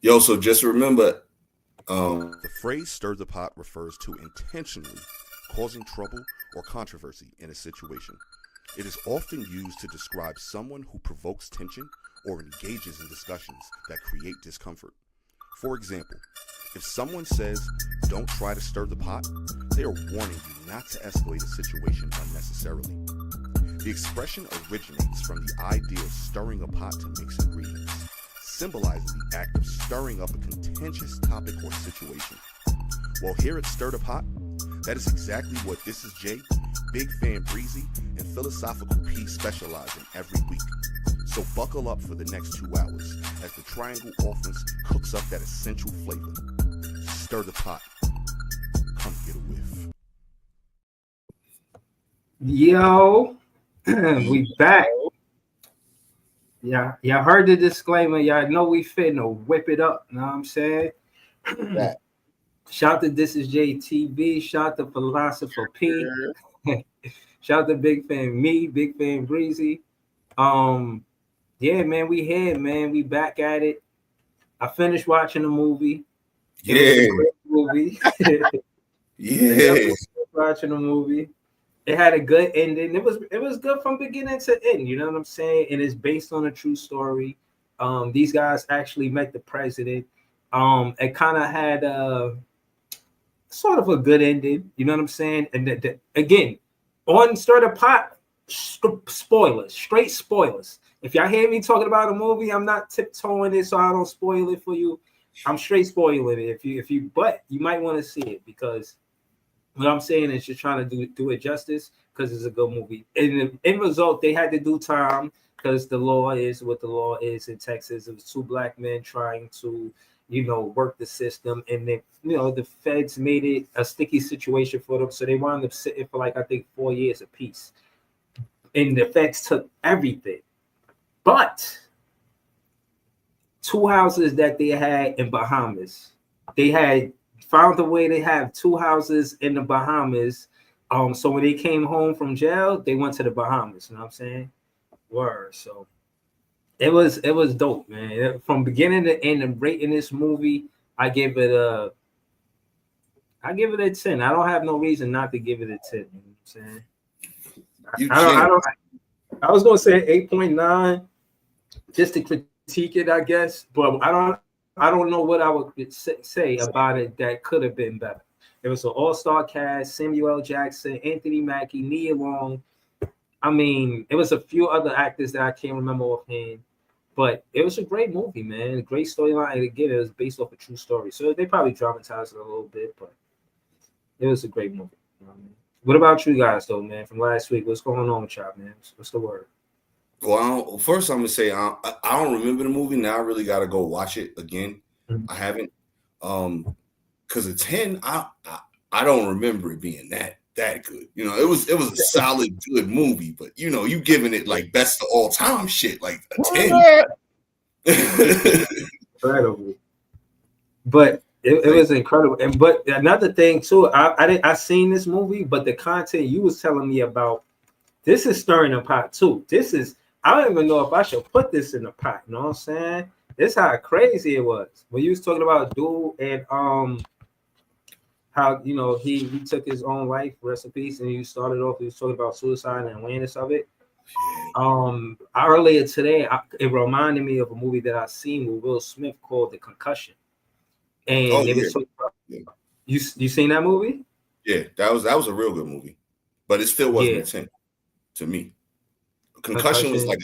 Yo, so just remember, The phrase stir the pot refers to intentionally causing trouble or controversy in a situation. It is often used to describe someone who provokes tension or engages in discussions that create discomfort. For example, if someone says, "Don't try to stir the pot," they are warning you not to escalate a situation unnecessarily. The expression originates from the idea of stirring a pot to mix ingredients, symbolizing the act of stirring up a contentious topic or situation. Well, here at Stir the Pot, that is exactly what This Is Jay, Big Fan Breezy, and Philosophical P specialize in every week. So buckle up for the next 2 hours as the Triangle Offense cooks up that essential flavor. Stir the pot. Come get a whiff. Yo, we back. Yeah, y'all heard the disclaimer. Y'all know we finna whip it up. Know what I'm saying? Shout to This Is JTV. Shout to Philosopher P. Shout to Big Fan Me, Big Fan Breezy. Yeah, man, we here, man. We back at it. I finished watching the movie. It was a great movie. yeah, Watching the movie. It had a good ending. It was good from beginning to end. You know what I'm saying? And it's based on a true story. These guys actually met the president. It kind of had a sort of a good ending. You know what I'm saying? And again, on Stir the Pot, spoilers, straight spoilers. If y'all hear me talking about a movie, I'm not tiptoeing it so I don't spoil it for you. I'm straight spoiling it. But you might want to see it because what I'm saying is just trying to do it justice because it's a good movie. In the end result, they had to do time because the law is what the law is in Texas. It was 2 black men trying to, work the system, and then the feds made it a sticky situation for them. So they wound up sitting for I think 4 years apiece. And the feds took everything. But 2 houses that they had in Bahamas, they had found a way to have 2 houses in the Bahamas. So when they came home from jail, they went to the Bahamas. You know what I'm saying? Word. So it was dope, man. From beginning to end, and rating this movie, I give it a 10. I don't have no reason not to give it a 10. You know what I'm saying? I was gonna say 8.9 just to critique it, I guess, but I don't know what I would say about it that could have been better. It was an all-star cast: Samuel L. Jackson, Anthony Mackie, Nia Long. I mean, it was a few other actors that I can't remember offhand, but it was a great movie, man. A great storyline. And again, it was based off a true story, so they probably dramatized it a little bit, but it was a great movie. You know what I mean? What about you guys, though, man? From last week, what's going on with y'all, man? What's the word? Well, first I'm gonna say I don't remember the movie. Now I really gotta go watch it again. Mhm. I haven't, because a 10, I don't remember it being that good. It was a solid good movie, but you giving it like best of all time shit, like a 10. Incredible. But it was incredible. And but another thing too, I seen this movie, but the content you was telling me about, this is stirring the pot too. I don't even know if I should put this in the pot. You know what I'm saying? This how crazy it was when you was talking about dude and how he took his own life, rest in peace, and you started off. He was talking about suicide and awareness of it. Earlier today, it reminded me of a movie that I seen with Will Smith called The Concussion. And it was you seen that movie? Yeah, that was a real good movie, but it still wasn't a 10 to me. Concussion was like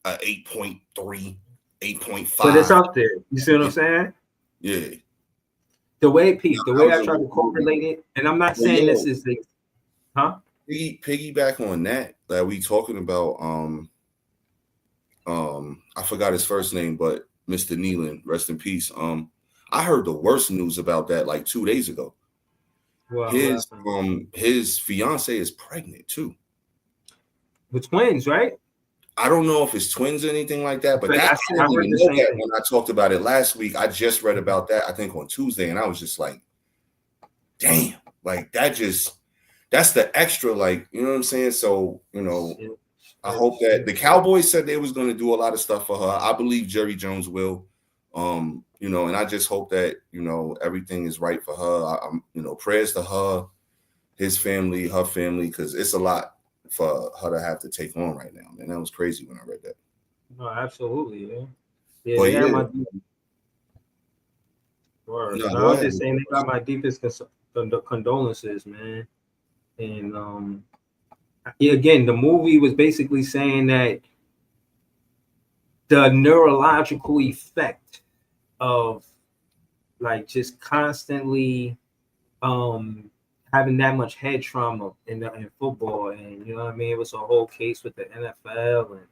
a 8.3, 8.5. But it's up there. You see what I'm saying? Yeah. The way I try to correlate it, and I'm not saying this is the, piggyback on that we talking about. I forgot his first name, but Mr. Nealon, rest in peace. I heard the worst news about that like 2 days ago. Well, his fiance is pregnant too. With twins, right? I don't know if it's twins or anything like that, but I didn't even know that when I talked about it last week. I just read about that, I think on Tuesday, and I was just like, damn, like that's the extra, like, you know what I'm saying? So, I hope that the Cowboys said they was going to do a lot of stuff for her. I believe Jerry Jones will. and I just hope that, everything is right for her. I'm, prayers to her, his family, her family, because it's a lot for her to have to take on right now, man. That was crazy when I read that. No, absolutely, man. Yeah, But they have yeah. my word. No, I was just saying they got my deepest condolences, man. And again, the movie was basically saying that the neurological effect of like just constantly having that much head trauma in football, and you know what I mean, it was a whole case with the NFL, and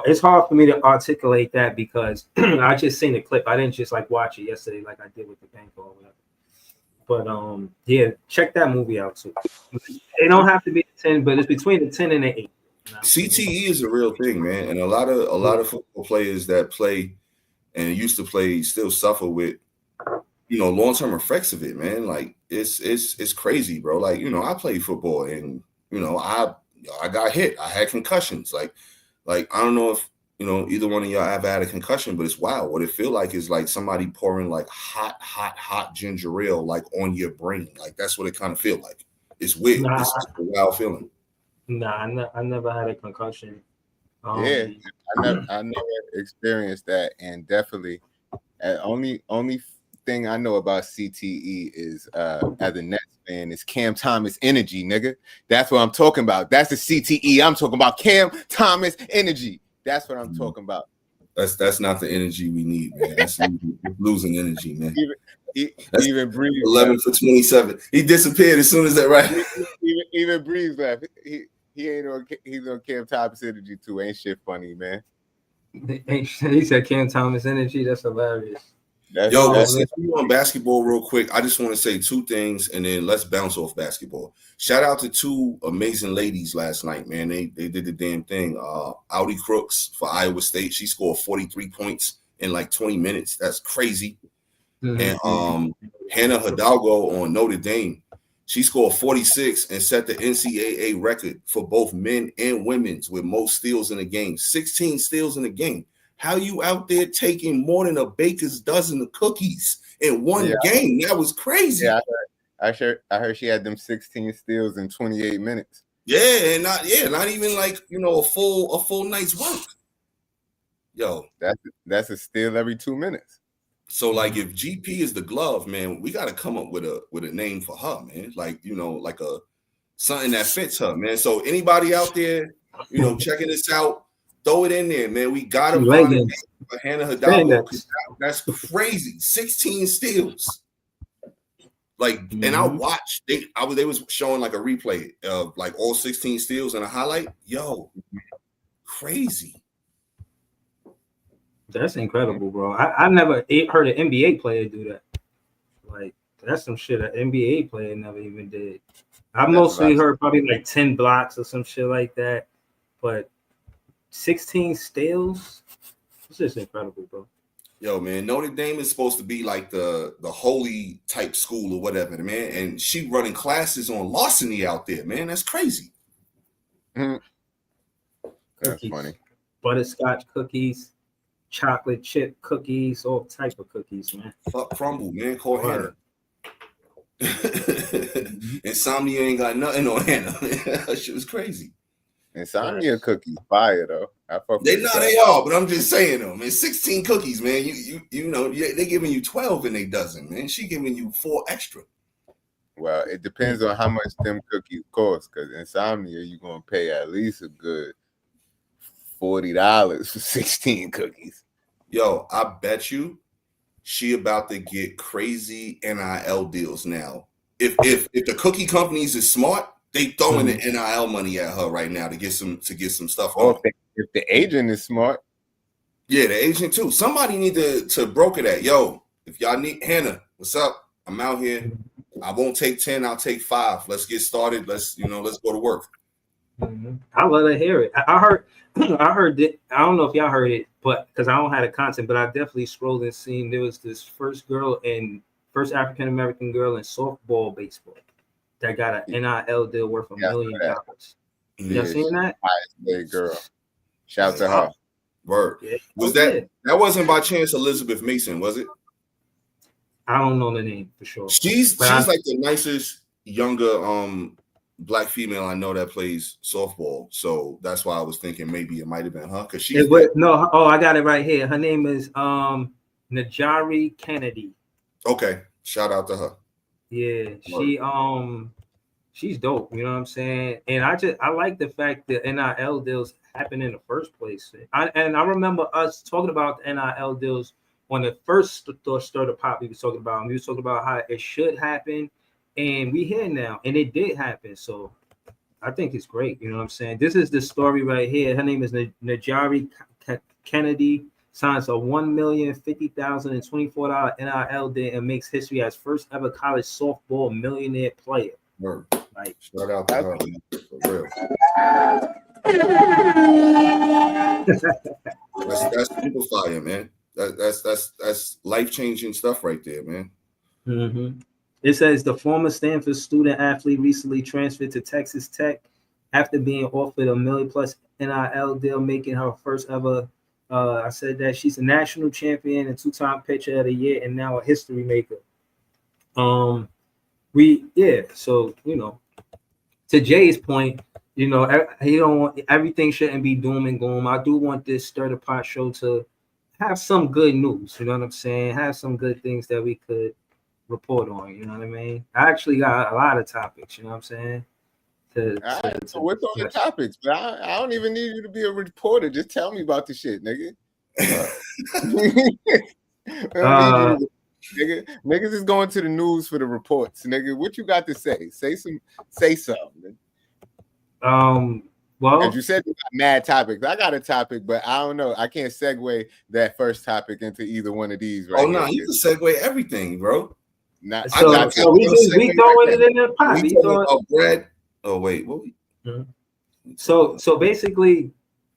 it's hard for me to articulate that because I just seen the clip. I didn't just like watch it yesterday like I did with the bank or whatever. But yeah, check that movie out too. It don't have to be a 10, but it's between the 10 and the 8. CTE is a real thing, man, and a lot of football players that play and used to play still suffer with long-term effects of it, man. Like it's crazy, bro. Like I played football and I got hit. I had concussions. Like I don't know if either one of y'all ever had a concussion, but it's wild. What it feel like is like somebody pouring like hot ginger ale like on your brain. Like that's what it kind of feel like. It's weird. It's just a wild feeling. Nah, I never had a concussion. Yeah, I never experienced that, and definitely, only thing I know about CTE is as a Nets fan is Cam Thomas energy, nigga. That's what I'm talking about. That's the CTE. I'm talking about Cam Thomas energy. That's what I'm talking about. That's not the energy we need, man. That's losing energy, man. Even Breeze 11 for 27. He disappeared as soon as that right. Even Breeze left. He's on Cam Thomas energy too. Ain't shit funny, man. He said Cam Thomas energy. That's hilarious. Since we're on basketball real quick, I just want to say two things and then let's bounce off basketball. Shout out to two amazing ladies last night, man. They did the damn thing. Audi Crooks for Iowa State. She scored 43 points in like 20 minutes. That's crazy. Mm-hmm. And Hannah Hidalgo on Notre Dame. She scored 46 and set the NCAA record for both men and women's with most steals in a game. 16 steals in a game. How you out there taking more than a baker's dozen of cookies in one game? That was crazy. Yeah, I heard she had them 16 steals in 28 minutes. Yeah, and not even like a full night's work. Yo, that's a steal every 2 minutes. So like if GP is the glove, man, we got to come up with a name for her, man. Like like a something that fits her, man. So anybody out there, checking this out. Throw it in there, man. We got to find a name for Hannah Hidalgo. That's crazy. 16 steals. Like, and I watched. They was showing like a replay of like all 16 steals and a highlight. Yo, crazy. That's incredible, bro. I never heard an NBA player do that. Like, that's some shit an NBA player never even did. I mostly heard probably like 10 blocks or some shit like that, but 16 steals. It's just incredible, bro. Yo, man, Notre Dame is supposed to be like the holy type school or whatever, man. And she running classes on larceny out there, man. That's crazy. Mm-hmm. That's funny. Butterscotch cookies, chocolate chip cookies, all type of cookies, man. Fuck crumble, man. Call Hannah. Insomnia ain't got nothing on Hannah. That shit was crazy. Insomnia cookies fire though. They are, but I'm just saying though, man. 16 cookies, man. They giving you 12 in a dozen, man. She giving you 4 extra. Well, it depends on how much them cookies cost. Because Insomnia, you're gonna pay at least a good $40 for 16 cookies. Yo, I bet you she about to get crazy NIL deals now. If the cookie companies is smart, they throwing the NIL money at her right now to get some stuff on. If the agent is smart. Yeah, the agent too. Somebody need to broker that. Yo, if y'all need Hannah, what's up? I'm out here. I won't take 10, I'll take 5. Let's get started. Let's go to work. Mm-hmm. I let her hear it. I heard it. I don't know if y'all heard it, but because I don't have the content, but I definitely scrolled and seen there was this first African American girl in softball baseball that got an NIL deal worth $1 million. Y'all seen that? Nice girl. Shout to her. Word. Yeah. Was that wasn't by chance Elizabeth Mason, was it? I don't know the name for sure. She's like the nicest younger black female I know that plays softball. So that's why I was thinking maybe it might have been her because she's no. Oh, I got it right here. Her name is Najari Kennedy. Okay, shout out to her. Yeah, she's dope. You know what I'm saying? And I like the fact that NIL deals happen in the first place. I remember us talking about the NIL deals on the first Stir the Pot we was talking about. And we was talking about how it should happen, and we here now, and it did happen. So I think it's great. You know what I'm saying? This is the story right here. Her name is Najari Kennedy. Signs a $1,050,024 NIL deal and makes history as first ever college softball millionaire player. Word. Like, shout out to her, for real. That's super fire, man. That's life-changing stuff right there, man. Mm-hmm. It says the former Stanford student athlete recently transferred to Texas Tech after being offered a $1 million+ NIL deal, making her first ever. I said that she's a national champion and 2-time pitcher of the year, and now a history maker. So you know, to Jay's point, you know, he don't want everything shouldn't be doom and gloom. I do want this Stir the Pot show to have some good news. You know what I'm saying? Have some good things that we could report on. You know what I mean? I actually got a lot of topics. You know what I'm saying? So what's on the topics? But I don't even need you to be a reporter. Just tell me about the shit, nigga. Niggas is going to the news for the reports, nigga. What you got to say? Say something. Well, as you said, you got mad topics. I got a topic, but I don't know. I can't segue that first topic into either one of these. Right? Oh no, you can segue everything, bro. We throwing it in the pot. We talking about bread. Oh wait, what? So basically,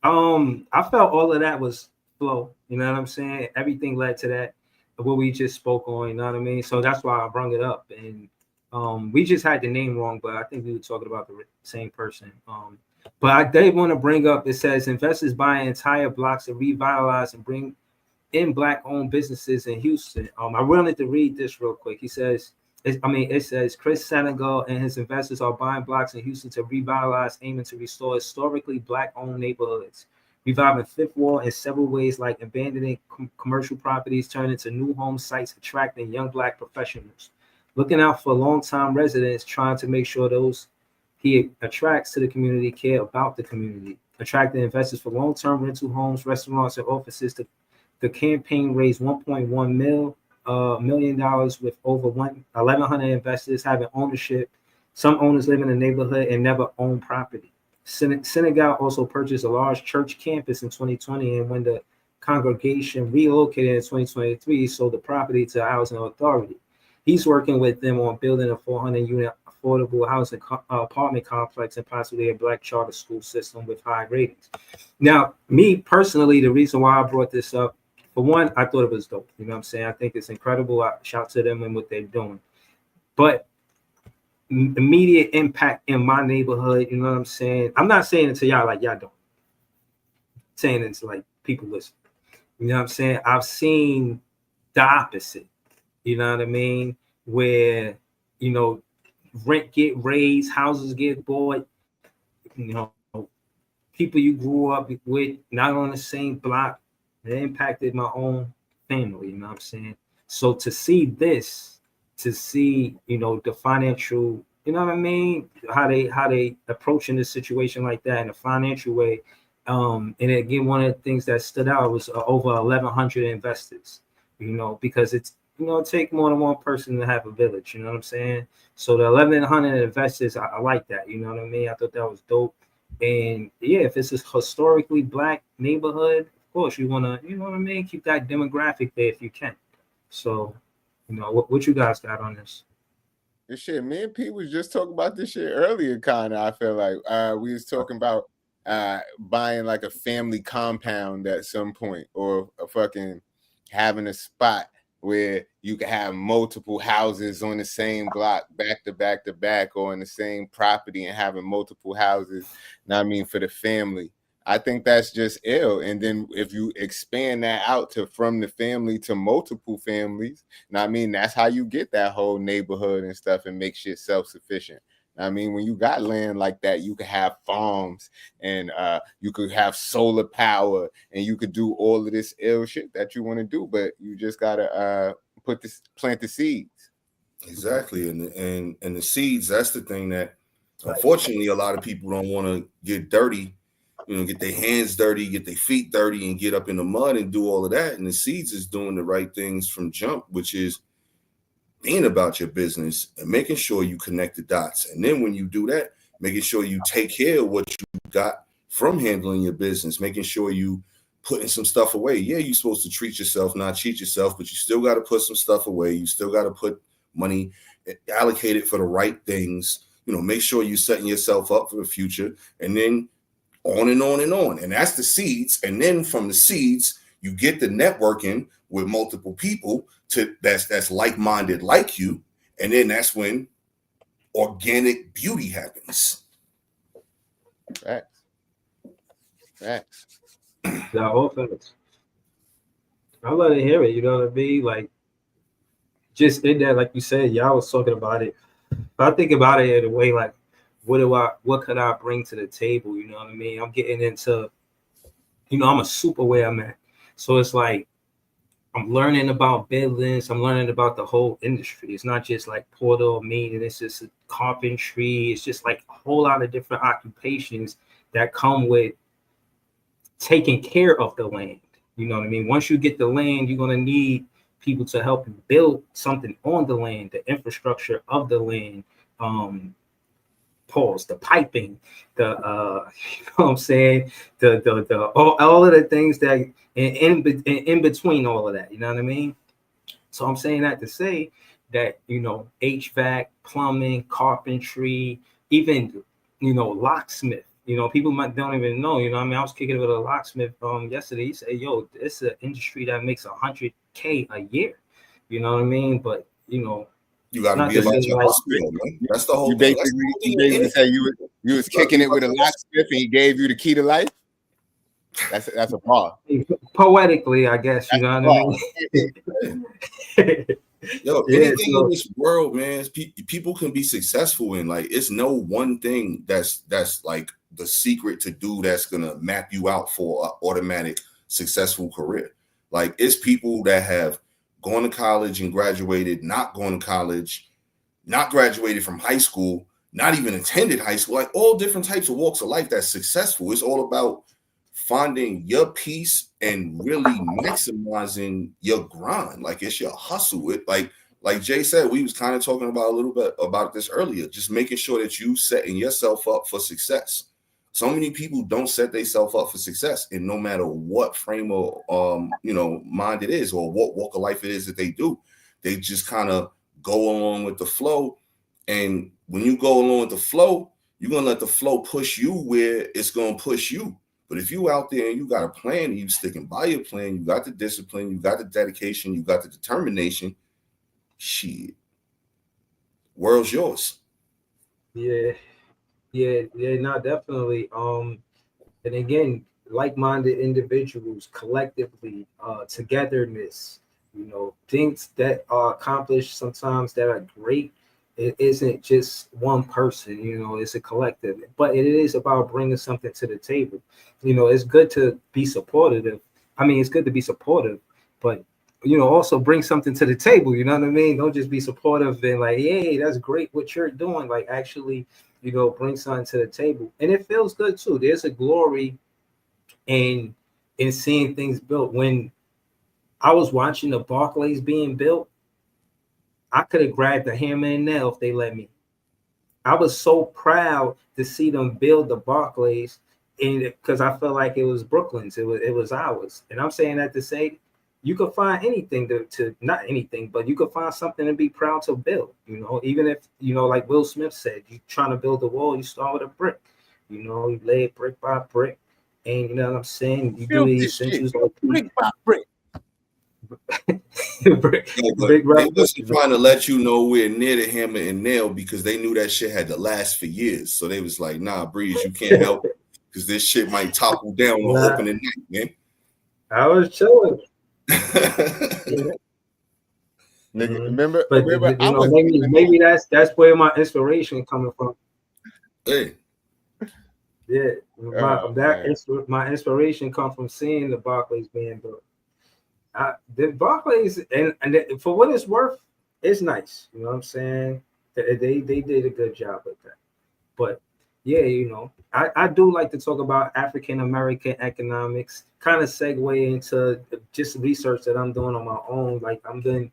I felt all of that was flow. You know what I'm saying? Everything led to that. What we just spoke on. You know what I mean? So that's why I brought it up. And we just had the name wrong, but I think we were talking about the same person. But I did want to bring up. It says investors buying entire blocks to revitalize and bring in Black-owned businesses in Houston. I wanted to read this real quick. He says. It says Chris Senegal and his investors are buying blocks in Houston to revitalize, aiming to restore historically Black-owned neighborhoods, reviving Fifth Ward in several ways, like abandoning commercial properties, turning into new home sites, attracting young Black professionals, looking out for long-time residents, trying to make sure those he attracts to the community care about the community, attracting investors for long-term rental homes, restaurants, and offices. The campaign raised $1.1 million with over 1,100 investors having ownership. Some owners live in the neighborhood and never own property. Senegal also purchased a large church campus in 2020, and when the congregation relocated in 2023, sold the property to Housing Authority. He's working with them on building a 400-unit affordable housing apartment complex and possibly a Black charter school system with high ratings. Now, me personally, the reason why I brought this up, for one, I thought it was dope. You know what I'm saying? I think it's incredible. I shout to them and what they're doing. But immediate impact in my neighborhood, you know what I'm saying? I'm not saying it to y'all like y'all don't. I'm saying it to like people listen. You know what I'm saying? I've seen the opposite. You know what I mean? Where, you know, rent get raised, houses get bought, you know, people you grew up with not on the same block. It impacted my own family, you know what I'm saying? So to see this, you know, the financial, you know what I mean? How they approaching this situation like that in a financial way. And again, one of the things that stood out was over 1,100 investors, you know, because it's, you know, it take more than one person to have a village, you know what I'm saying? So the 1,100 investors, I like that, you know what I mean? I thought that was dope. And yeah, if it's a historically Black neighborhood, of course, you want to, you know what I mean, keep that demographic there if you can. So, you know, what you guys got on this? This shit, me and Pete was just talking about this shit earlier, kind of. I feel like we was talking about buying like a family compound at some point, or a fucking having a spot where you can have multiple houses on the same block, back to back, or on the same property, and having multiple houses. Now, I mean, for the family. I think that's just ill. And then if you expand that out to from the family to multiple families, and I mean, that's how you get that whole neighborhood and stuff and make shit self-sufficient. I mean, when you got land like that, you could have farms and you could have solar power and you could do all of this ill shit that you want to do, but you just gotta plant the seeds. Exactly, and the seeds. That's the thing that, unfortunately, a lot of people don't want to get dirty. Get their hands dirty, get their feet dirty, and get up in the mud and do all of that. And the seeds is doing the right things from jump, which is being about your business and making sure you connect the dots. And then when you do that, making sure you take care of what you got from handling your business, making sure you putting some stuff away. Yeah, you're supposed to treat yourself, not cheat yourself, but you still got to put some stuff away. You still got to put money allocated for the right things. Make sure you're setting yourself up for the future. And then on and on and on. And that's the seeds. And then from the seeds, you get the networking with multiple people that's like-minded like you. And then that's when organic beauty happens. Facts. The whole facts. I love to hear it. You know what I mean? Like, just in that, like you said, y'all was talking about it. But I think about it in a way like, what could I bring to the table? You know what I mean? I'm getting into, I'm a super where I'm at. So it's like, I'm learning about buildings. I'm learning about the whole industry. It's not just like portal meaning. It's just carpentry. It's just like a whole lot of different occupations that come with taking care of the land. You know what I mean? Once you get the land, you're going to need people to help you build something on the land, the infrastructure of the land, the piping, you know what I'm saying, the all of the things that in between all of that, you know what I mean? So I'm saying that to say that, HVAC, plumbing, carpentry, even, locksmith, people don't even know, I mean, I was kicking it with a locksmith yesterday. He said, yo, it's an industry that makes $100K a year, you know what I mean? But, you got to be about your hospital, man. That's the whole thing. You basically say you was kicking it with a locksmith and he gave you the key to life. That's a bar. Poetically, I guess, you know what I mean? Yo, anything in this world, man, people can be successful in. Like, it's no one thing that's like the secret to do that's gonna map you out for an automatic successful career. Like, it's people that have gone to college and graduated, not going to college, not graduated from high school, not even attended high school, like all different types of walks of life that's successful. It's all about finding your piece and really maximizing your grind. Like, it's your hustle. It like Jay said, we was kind of talking about a little bit about this earlier, just making sure that you setting yourself up for success. So many people don't set themselves up for success, and no matter what frame of mind it is or what walk of life it is that they do, they just kind of go along with the flow. And when you go along with the flow, you're gonna let the flow push you where it's gonna push you. But if you out there and you got a plan and you sticking by your plan, you got the discipline, you got the dedication, you got the determination, shit, world's yours. Yeah, no, definitely. And again, like-minded individuals, collectively, togetherness, things that are accomplished sometimes that are great. It isn't just one person, it's a collective, but it is about bringing something to the table. It's good to be supportive. I mean, it's good to be supportive, but also bring something to the table. You know what I mean? Don't just be supportive and like, hey, that's great what you're doing. Like, actually, bring something to the table. And it feels good too. There's a glory in seeing things built. When I was watching the Barclays being built, I could have grabbed a hammer and nail if they let me. I was so proud to see them build the Barclays, and because I felt like it was Brooklyn's, it was ours. And I'm saying that to say, you could find anything to not anything, but you could find something to be proud to build. Even if like Will Smith said, you're trying to build a wall, you start with a brick. You lay it brick by brick, and you know what I'm saying. You do the essentials like brick by brick. They wasn't trying to let you know we're near the hammer and nail because they knew that shit had to last for years. So they was like, nah, Breeze, you can't help because this shit might topple down on opening night, man. I was chilling. Nigga, remember, but maybe that's where my inspiration coming from. Hey. Yeah, my inspiration come from seeing the Barclays band, but the Barclays and for what it's worth, it's nice. You know what I'm saying? They did a good job with that. But yeah, you know, I do like to talk about African American economics, kind of segue into just research that I'm doing on my own. Like I'm doing,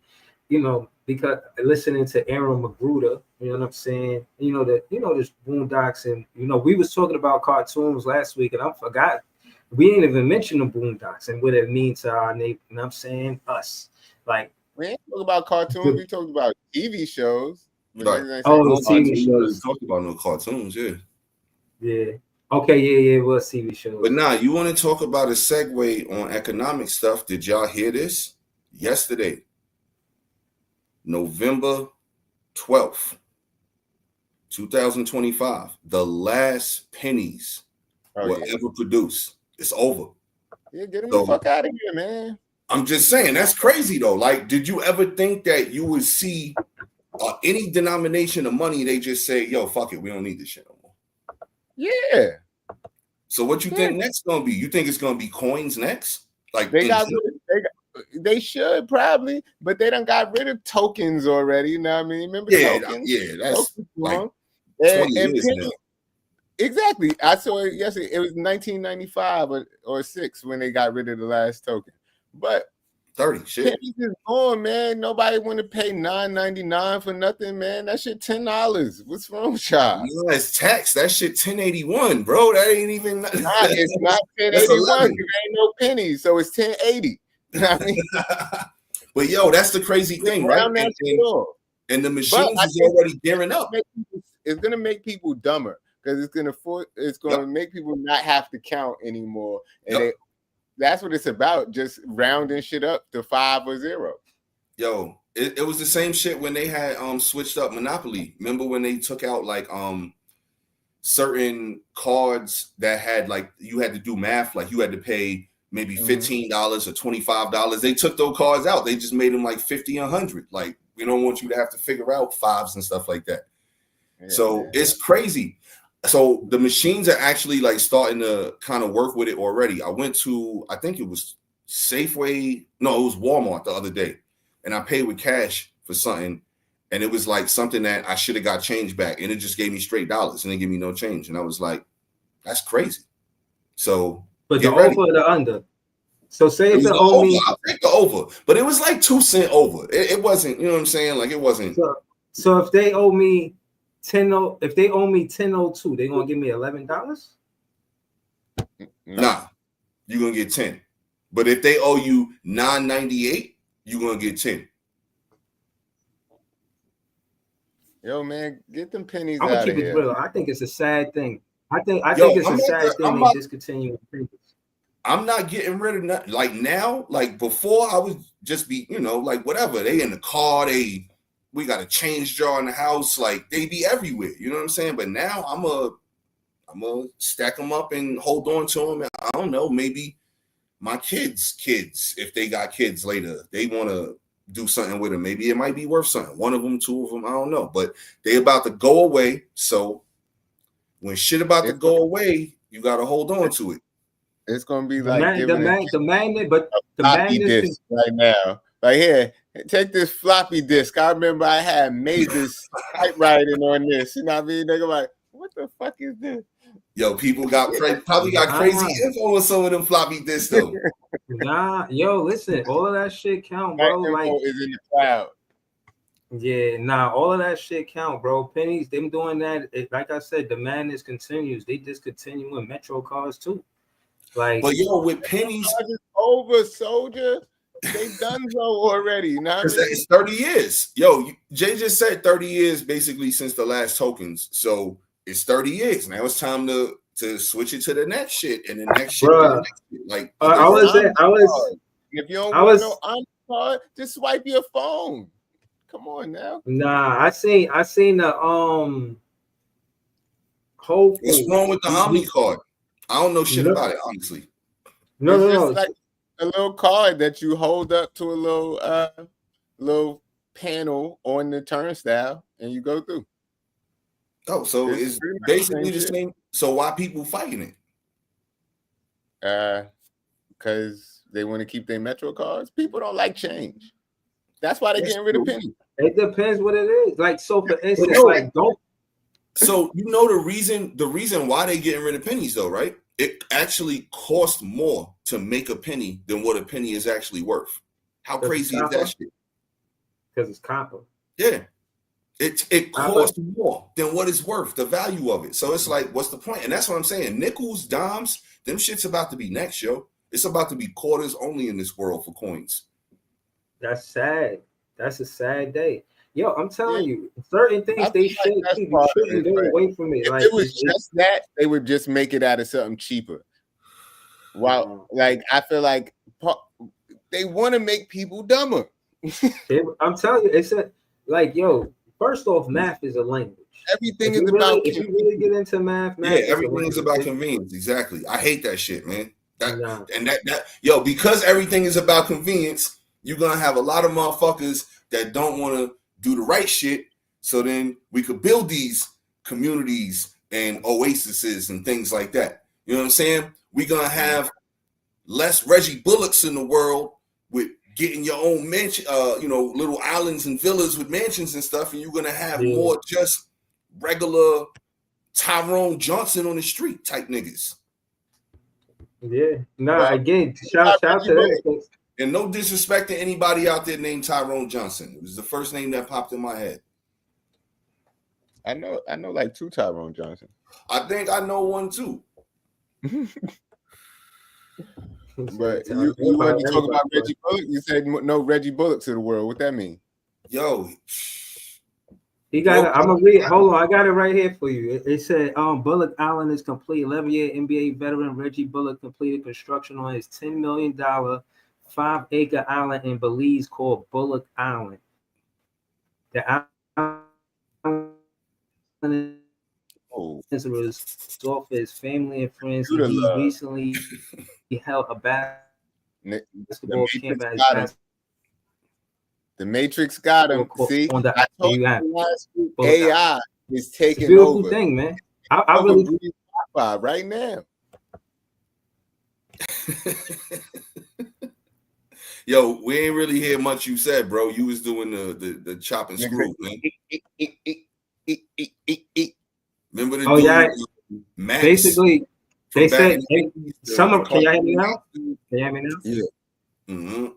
you know, because listening to Aaron Magruder, you know what I'm saying? There's Boondocks, and you know, we was talking about cartoons last week, and I forgot we ain't even mentioned the Boondocks and what it means to our neighbor. You know what I'm saying? Us. Like we ain't talking about cartoons, we talked about TV shows. Right. TV shows. Talked about no cartoons, yeah. Yeah. Okay, yeah, it was TV shows. But nah, you want to talk about a segue on economic stuff. Did y'all hear this? Yesterday, November 12th, 2025, the last pennies were ever produced. It's over. Yeah, get him the fuck out of here, man. I'm just saying, that's crazy though. Like, did you ever think that you would see any denomination of money, they just say, yo, fuck it, we don't need this shit no more? Yeah. So what you think next gonna be? You think it's gonna be coins next? Like they should probably, but they done got rid of tokens already. You know what I mean? Remember tokens? Yeah, that's like 20 years now. Exactly. I saw it yesterday. It was 1995 or 6 when they got rid of the last token. But 30 shit. Pennies is gone, man. Nobody want to pay $9.99 for nothing, man. That shit $10. What's wrong with y'all? No, it's tax. That shit 1081, bro. That ain't even. It's not 1081. There ain't no pennies, so it's 1080. I mean, but yo, that's the crazy thing, right? And the machines is already gearing up. It's gonna make people dumber because it's gonna make people not have to count anymore, and that's what it's about, just rounding shit up to 5 or 0. Yo, it was the same shit when they had switched up Monopoly. Remember when they took out like certain cards that had like you had to do math, like you had to pay maybe $15 or $25. They took those cards out. They just made them like 50 and 100. Like we don't want you to have to figure out fives and stuff like that. It's crazy. So the machines are actually like starting to kind of work with it already. I went to, I think it was Safeway. No, it was Walmart the other day. And I paid with cash for something. And it was like something that I should have got change back. And it just gave me straight dollars and they gave me no change. And I was like, that's crazy. So, but the over or the under? So say if the over, I'll take the over. But it was like 2 cents over. It wasn't, you know what I'm saying? Like it wasn't. So if they owe me if they owe me 10.02, they gonna give me $11? Nah, you're gonna get 10. But if they owe you $9.98, you're gonna get 10. Yo, man, get them pennies I'm out gonna keep of it here. real. I think it's a sad thing. I think it's a sad thing they discontinue pennies. I'm not getting rid of nothing. Like now, like before, I would just be, you know, like whatever. They in the car, we got a change jar in the house, like they be everywhere. You know what I'm saying? But now I'm a stack them up and hold on to them. I don't know, maybe my kids, if they got kids later, they want to do something with them. Maybe it might be worth something. 1 of them, 2 of them, I don't know. But they about to go away. So when shit about to go away, you got to hold on to it. It's gonna be like the floppy disk right now. Like here, take this floppy disk. I remember I had made this typewriting on this. You know what I mean? They're like, what the fuck is this? Yo, people probably got crazy info on some of them floppy disks though. Nah, yo, listen, all of that shit count, bro. Like is in the cloud. Yeah, nah, all of that shit count, bro. Pennies, them doing that. Like I said, the madness continues. They discontinuing Metro cards too. Like, but yo, with pennies over, soldier. They done so already. You know what I mean? It's 30 years. Yo, Jay just said 30 years basically since the last tokens. So it's 30 years. Now it's time to switch it to the next shit and the next shit. Like if you don't want no on card, just swipe your phone. Come on now. Nah, I seen the whole. What's wrong with the Omni card? I don't know shit about it, honestly. No. Like a little card that you hold up to a little panel on the turnstile, and you go through. Oh, so it's basically the same. So why people fighting it? Because they want to keep their Metro cards. People don't like change. That's why they're getting rid of pennies. It depends what it is. Like, so for instance, like don't. So you know the reason why they getting rid of pennies though, right? It actually costs more to make a penny than what a penny is actually worth. How crazy is that shit? Because it's copper. Yeah. It costs more than what it's worth, the value of it. So it's like, what's the point? And that's what I'm saying. Nickels, dimes, them shit's about to be next, yo. It's about to be quarters only in this world for coins. That's sad. That's a sad day. Yo, I'm telling you, certain things they shouldn't go away from it. If like it was just that, they would just make it out of something cheaper. Wow, like I feel like they want to make people dumber. I'm telling you, it's like, yo, first off, math is a language. Everything is about. If you really get into math, everything is about convenience. Exactly. I hate that shit, man. Yo, because everything is about convenience, you're gonna have a lot of motherfuckers that don't want to do the right shit. So then we could build these communities and oases and things like that. You know what I'm saying? We're gonna have less Reggie Bullocks in the world with getting your own mansion, little islands and villas with mansions and stuff, and you're gonna have more just regular Tyrone Johnson on the street type niggas. Yeah, again, shout out to them. And no disrespect to anybody out there named Tyrone Johnson. It was the first name that popped in my head. I know like 2 Tyrone Johnson. I think I know one too. But you wanted to talk about Reggie Bullock? You said no Reggie Bullocks in the world. What that mean? Yo, he got. I'm gonna read. Hold on, I got it right here for you. It said, Bullock Island is complete. 11-year NBA veteran Reggie Bullock completed construction on his $10 million 5-acre island in Belize called Bullock Island. The island is a resort for his family and friends. He recently held a basketball camp at his The Matrix got him. See, on the AI is taking it's a beautiful over. Thing, man. I really right now. Yo, we ain't really hear much you said, bro. You was doing the chop and screw, man. Remember the Max? Basically, they said summer. Can y'all hear me now? Can you hear me now? Yeah. Mm-hmm.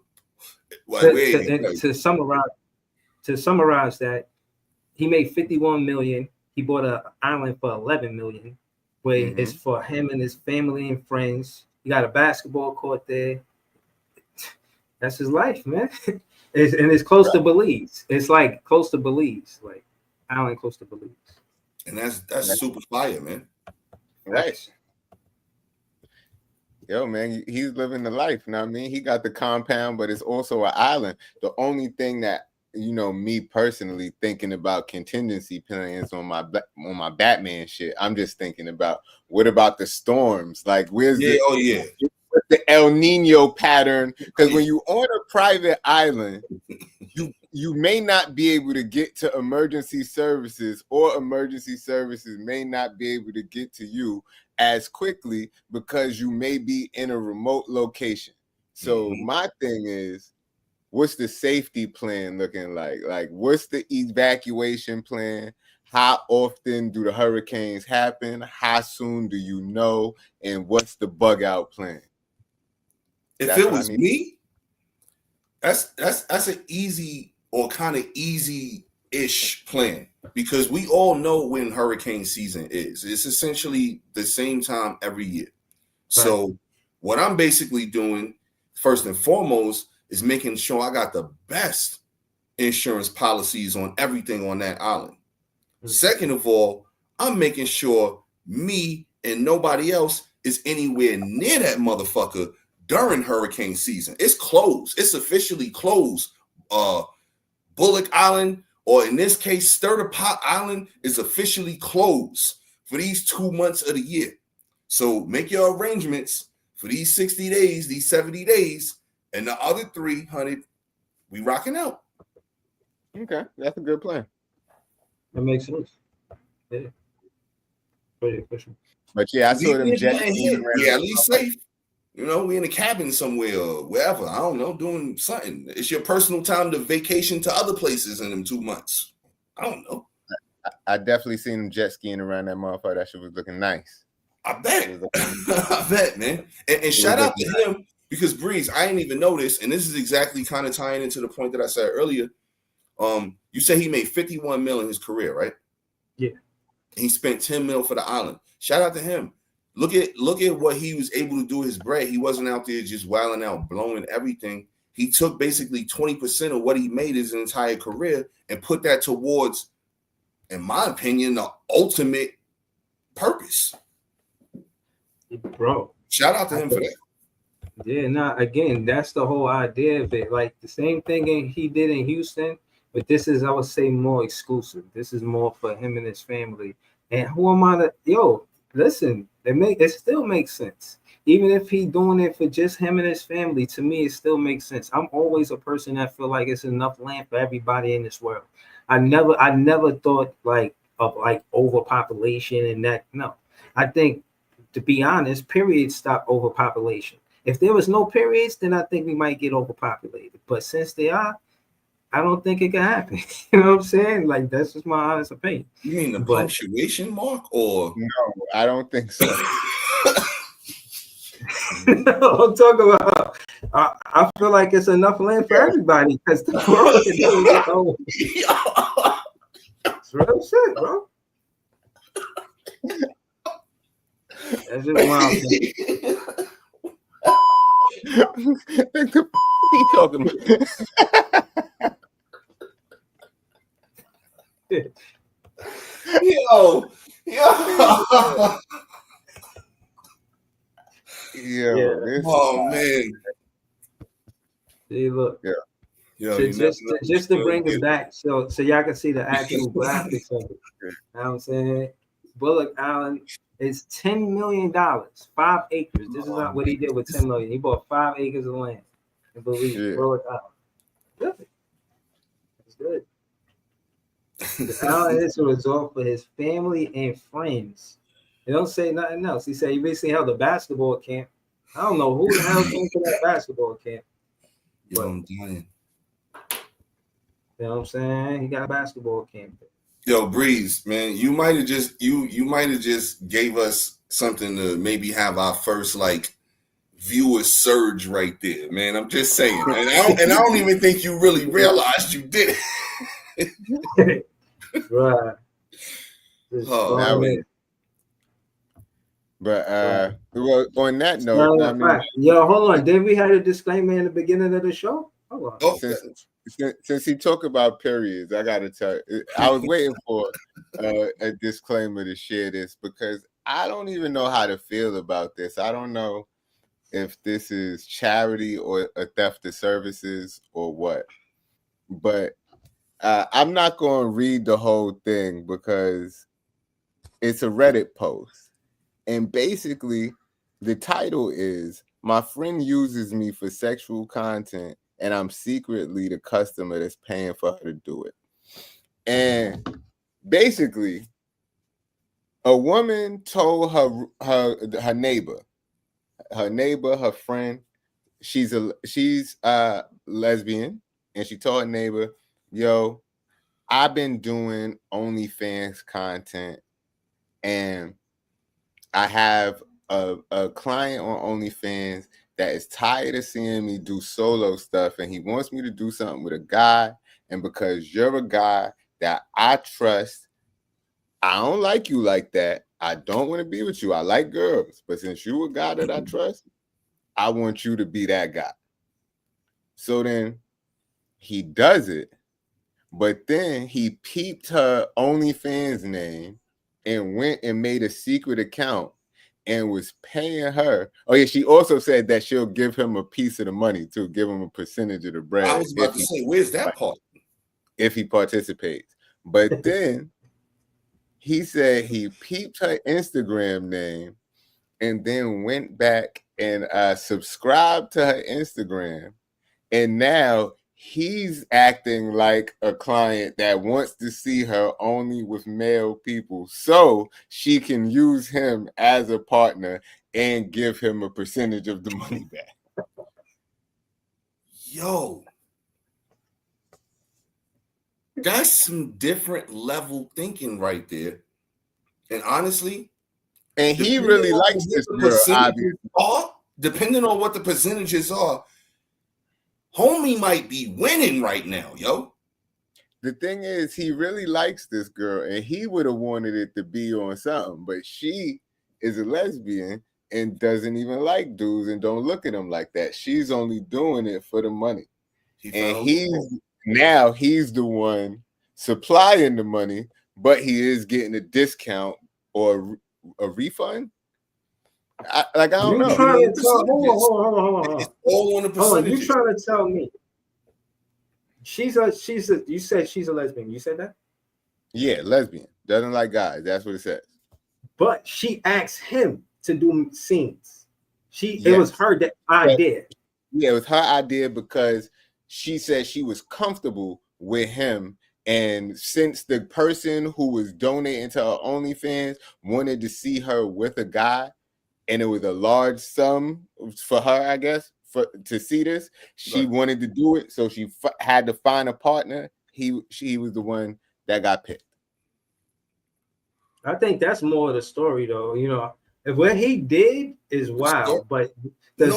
To summarize that, he made $51 million. He bought an island for $11 million, where it's for him and his family and friends. He got a basketball court there. That's his life, man. It's close to Belize. It's like close to Belize, like island close to Belize. And that's super fire, man. Right. Yo, man, he's living the life. You know what I mean? He got the compound, but it's also an island. The only thing that, me personally thinking about contingency plans on my Batman shit, I'm just thinking about what about the storms? Like, where's the El Nino pattern? Because when you're on a private island, you may not be able to get to emergency services, or emergency services may not be able to get to you as quickly because you may be in a remote location. So my thing is, what's the safety plan looking like? Like, what's the evacuation plan? How often do the hurricanes happen? How soon do you know? And what's the bug out plan? If it was me, that's an easy or kind of easy-ish plan, because we all know when hurricane season is. It's essentially the same time every year. Right. So what I'm basically doing, first and foremost, is making sure I got the best insurance policies on everything on that island. Second of all, I'm making sure me and nobody else is anywhere near that motherfucker during hurricane season. It's closed. It's officially closed. Bullock Island, or in this case, Stir the Pot Island, is officially closed for these 2 months of the year. So make your arrangements for these 60 days, these 70 days, and the other 300, we rocking out. Okay, that's a good plan. That makes sense. Yeah. For sure. But yeah, I saw them jet skiing. Yeah, at least safe. You know, we in a cabin somewhere or wherever. I don't know, doing something. It's your personal time to vacation to other places in them 2 months. I don't know. I definitely seen them jet skiing around that motherfucker. That shit was looking nice. I bet. I bet, man. And shout out to him because Breeze, I didn't even notice, and this is exactly kind of tying into the point that I said earlier. You said he made 51 mil in his career, right? Yeah. He spent 10 mil for the island. Shout out to him. Look at what he was able to do with his bread. He wasn't out there just wilding out, blowing everything. He took basically 20% of what he made his entire career and put that towards, in my opinion, the ultimate purpose. Bro. Shout out to him for that. Yeah, again, that's the whole idea of it. Like the same thing he did in Houston, but this is, I would say, more exclusive. This is more for him and his family. And who am I to, listen, it still makes sense. Even if he doing it for just him and his family, to me, it still makes sense. I'm always a person that feel like it's enough land for everybody in this world. I never thought of overpopulation and that. No, I think, to be honest, periods stop overpopulation. If there was no periods, then I think we might get overpopulated. But since they are, I don't think it can happen. You know what I'm saying? Like, that's just my honest opinion. You mean the punctuation mark or? No, I don't think so. I'm talking about, I feel like it's enough land for everybody because the world can do it. It's real shit, bro. That's just my opinion. He talking about? Yo. Yeah. Oh man. See, look. Yeah. Yo, so just to bring it back, so y'all can see the actual graphics of it. You know what I'm saying? Bullock Island is $10 million, 5 acres. This is not what he did with 10 million. He bought 5 acres of land in Bullock Island. Good. That's good. The island is a resort for his family and friends. They don't say nothing else. He said he basically held a basketball camp. I don't know who the hell came to that basketball camp. Yo, I'm dying. You know what I'm saying? He got a basketball camp. Yo, Breeze, man, you might have just gave us something to maybe have our first viewer surge right there, man. I'm just saying, and I don't even think you really realized you did it. Right. But well, on that note, yo, hold on. Did we have a disclaimer in the beginning of the show? Hold on. Since he talked about periods, I gotta tell you, I was waiting for a disclaimer to share this because I don't even know how to feel about this. I don't know if this is charity or a theft of services or what, but I'm not going to read the whole thing because it's a Reddit post, and basically the title is "My friend uses me for sexual content and I'm secretly the customer that's paying for her to do it." And basically, a woman told her neighbor, her friend, she's a lesbian, and she told her neighbor, "Yo, I've been doing OnlyFans content, and I have a client on OnlyFans that is tired of seeing me do solo stuff, and he wants me to do something with a guy. And because you're a guy that I trust, I don't like you like that. I don't want to be with you. I like girls, but since you're a guy that I trust, I want you to be that guy." So then he does it, but then he peeped her OnlyFans name and went and made a secret account and was paying her. Oh yeah, she also said that she'll give him a piece of the money to give him a percentage of the bread. I was about to say, where's that part? If he participates. But then he said he peeped her Instagram name and then went back and subscribed to her Instagram, and now he's acting like a client that wants to see her only with male people so she can use him as a partner and give him a percentage of the money back. Yo, that's some different level thinking right there. And honestly, and he really likes this girl, obviously. Depending on what the percentages are, homie might be winning right now, yo. The thing is, he really likes this girl, and he would have wanted it to be on something, but she is a lesbian and doesn't even like dudes and don't look at them like that. She's only doing it for the money. And he's the one supplying the money, but he is getting a discount or a refund. I don't know. Hold on. It's all on the percentages. You trying to tell me you said she's a lesbian. You said that? Yeah, lesbian. Doesn't like guys. That's what it says. But she asked him to do scenes. It was her idea. Yeah, it was her idea because she said she was comfortable with him. And since the person who was donating to her OnlyFans wanted to see her with a guy, and it was a large sum for her, I guess, to see this, she wanted to do it. So she had to find a partner. She was the one that got picked. I think that's more of the story, though. You know, if what he did is wild, but I'm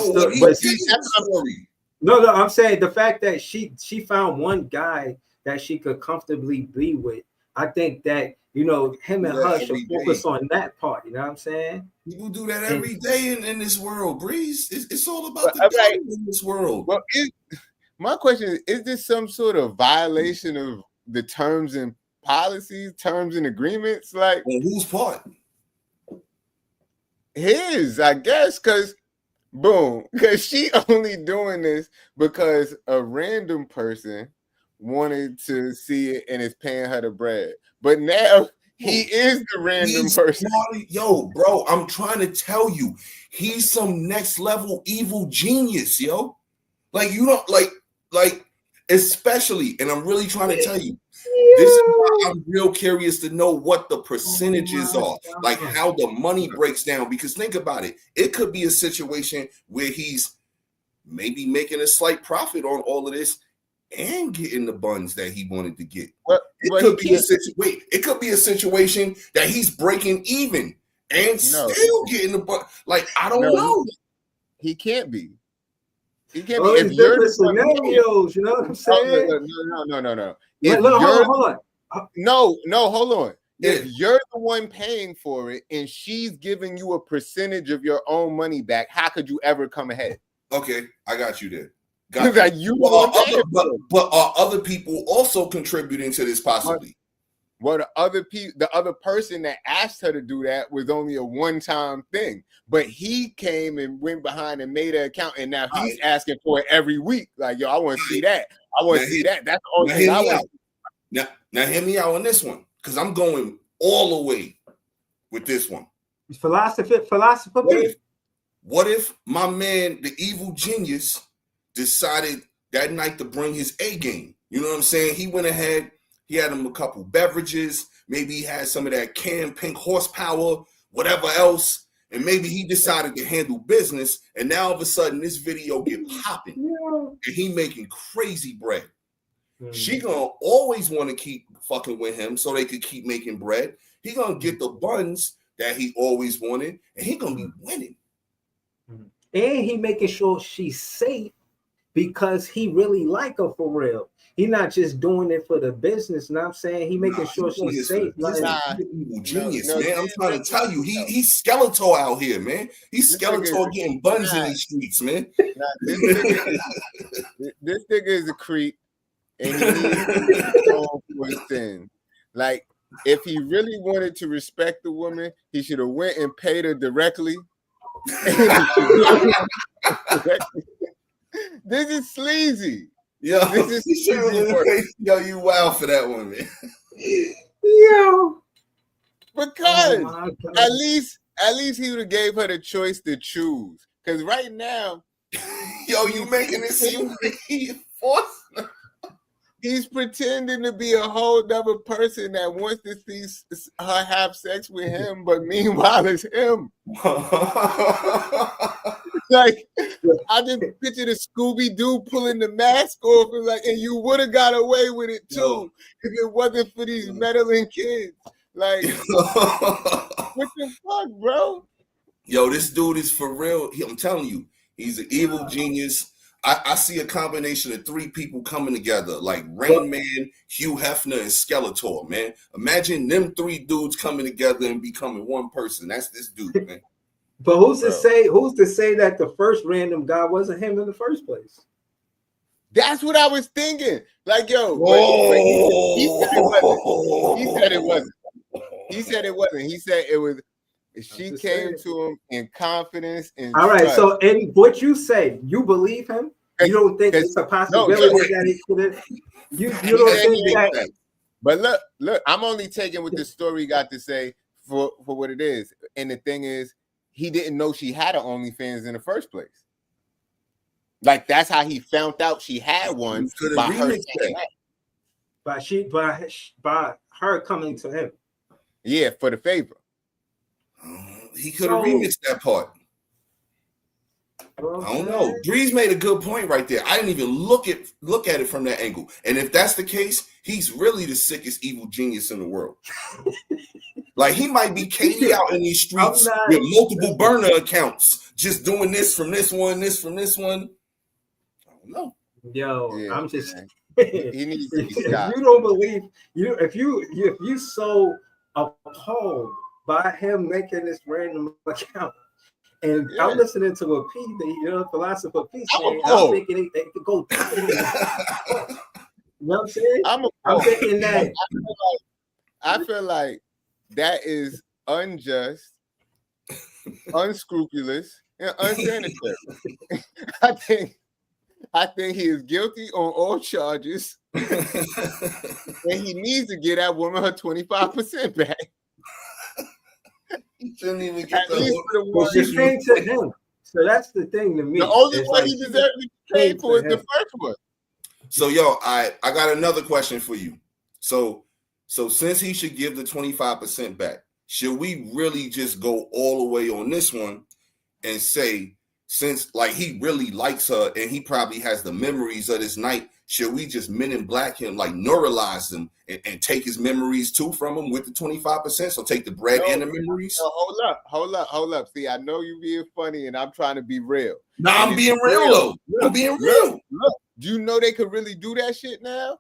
saying the fact that she found one guy that she could comfortably be with. I think that, you know, him and her should focus on that part. You know what I'm saying? People do that every day in this world, Breeze. It's all about the in this world. Well, my question is this some sort of violation of the terms and policies, terms and agreements? Like, on whose part? His, I guess, because she only doing this because a random person wanted to see it and is paying her the bread. But now he is the random person. Yo, bro, I'm trying to tell you, he's some next level evil genius, yo. Like, you don't like especially, and I'm really trying to tell you, this is why I'm real curious to know what the percentages are, like how the money breaks down. Because think about it, it could be a situation where he's maybe making a slight profit on all of this and getting the buns that he wanted to get. It could be a situation that he's breaking even and still getting the bun. Like, I don't know. He can't be. He can't be. If you're scenarios, you know what I'm saying? No. Hold on. Yeah. If you're the one paying for it and she's giving you a percentage of your own money back, how could you ever come ahead? Okay, I got you there. But are other people also contributing to this possibly? Well, the other person that asked her to do that was only a one-time thing, but he came and went behind and made an account, and now he's asking for it every week. Like, yo, I want to see that. I want to see that. That's the only thing I want. Now, hear me out on this one, because I'm going all the way with this one. Philosopher. What if my man, the evil genius, decided that night to bring his A game? You know what I'm saying? He went ahead, he had him a couple beverages, maybe he had some of that canned pink horsepower, whatever else, and maybe he decided to handle business, and now all of a sudden this video get popping, and he making crazy bread. She gonna always want to keep fucking with him so they could keep making bread. He gonna get the buns that he always wanted, and he gonna be winning. And he making sure she's safe because he really like her for real. He not just doing it for the business. You know what I'm saying? He making sure she's safe. Genius, man. I'm trying to tell you, he's Skeletor out here, man. He's Skeletor getting buns in these streets, man. This nigga is a creep, and he needs to go for his sin. Like, if he really wanted to respect the woman, he should have went and paid her directly. This is sleazy. Yo, this is sleazy. Yo, you wild for that one, man. Yo, because at least At least he would have gave her the choice to choose. Because right now, yo, you making it seem like he forced her. He's pretending to be a whole other person that wants to see her have sex with him, but meanwhile it's him. Like, I just picture the Scooby-Doo pulling the mask off and you would have got away with it too if it wasn't for these meddling kids. Like, what the fuck, bro? Yo, this dude is for real. I'm telling you, he's an evil genius. I see a combination of three people coming together, like Rain Man, Hugh Hefner, and Skeletor, man. Imagine them three dudes coming together and becoming one person. That's this dude, man. But who's to say that the first random guy wasn't him in the first place? That's what I was thinking. Like, yo, he said it wasn't. He said it wasn't. He said it was. She came to him in confidence and all right. trust. So, in what you say, you believe him? You don't think it's a possibility that he could have? You don't think that? But look, I'm only taking what the story got to say for what it is. And the thing is, he didn't know she had an OnlyFans in the first place. Like, that's how he found out she had one by her saying that. By her coming to him. Yeah, for the favor. He could have remixed that part. Okay. I don't know. Breeze made a good point right there. I didn't even look at it from that angle. And if that's the case, he's really the sickest evil genius in the world. Like, he might be Katie out in these streets with multiple burner accounts, just doing this from this one, this from this one. I don't know. Yo, yeah, I'm just. He needs to be stopped. You don't believe you if you so appalled by him making this random account. And I'm listening to a P, the philosopher P saying, I'm thinking they could go. You know what I'm saying? I'm thinking that. I feel like that is unjust, unscrupulous, and unsanitary. I think he is guilty on all charges, and he needs to get that woman her 25% back. He shouldn't even get she came to him. So that's the thing to me. The only one he deserved to pay for is the first one. So, yo, I got another question for you. So since he should give the 25% back, should we really just go all the way on this one and say, since like he really likes her and he probably has the memories of this night, should we just Men in Black him, like neuralize him and take his memories too from him with the 25%? So take the bread and the memories? No, hold up. See, I know you being funny and I'm trying to be real. No, I'm being real though. I'm being real. Look, do you know they could really do that shit now?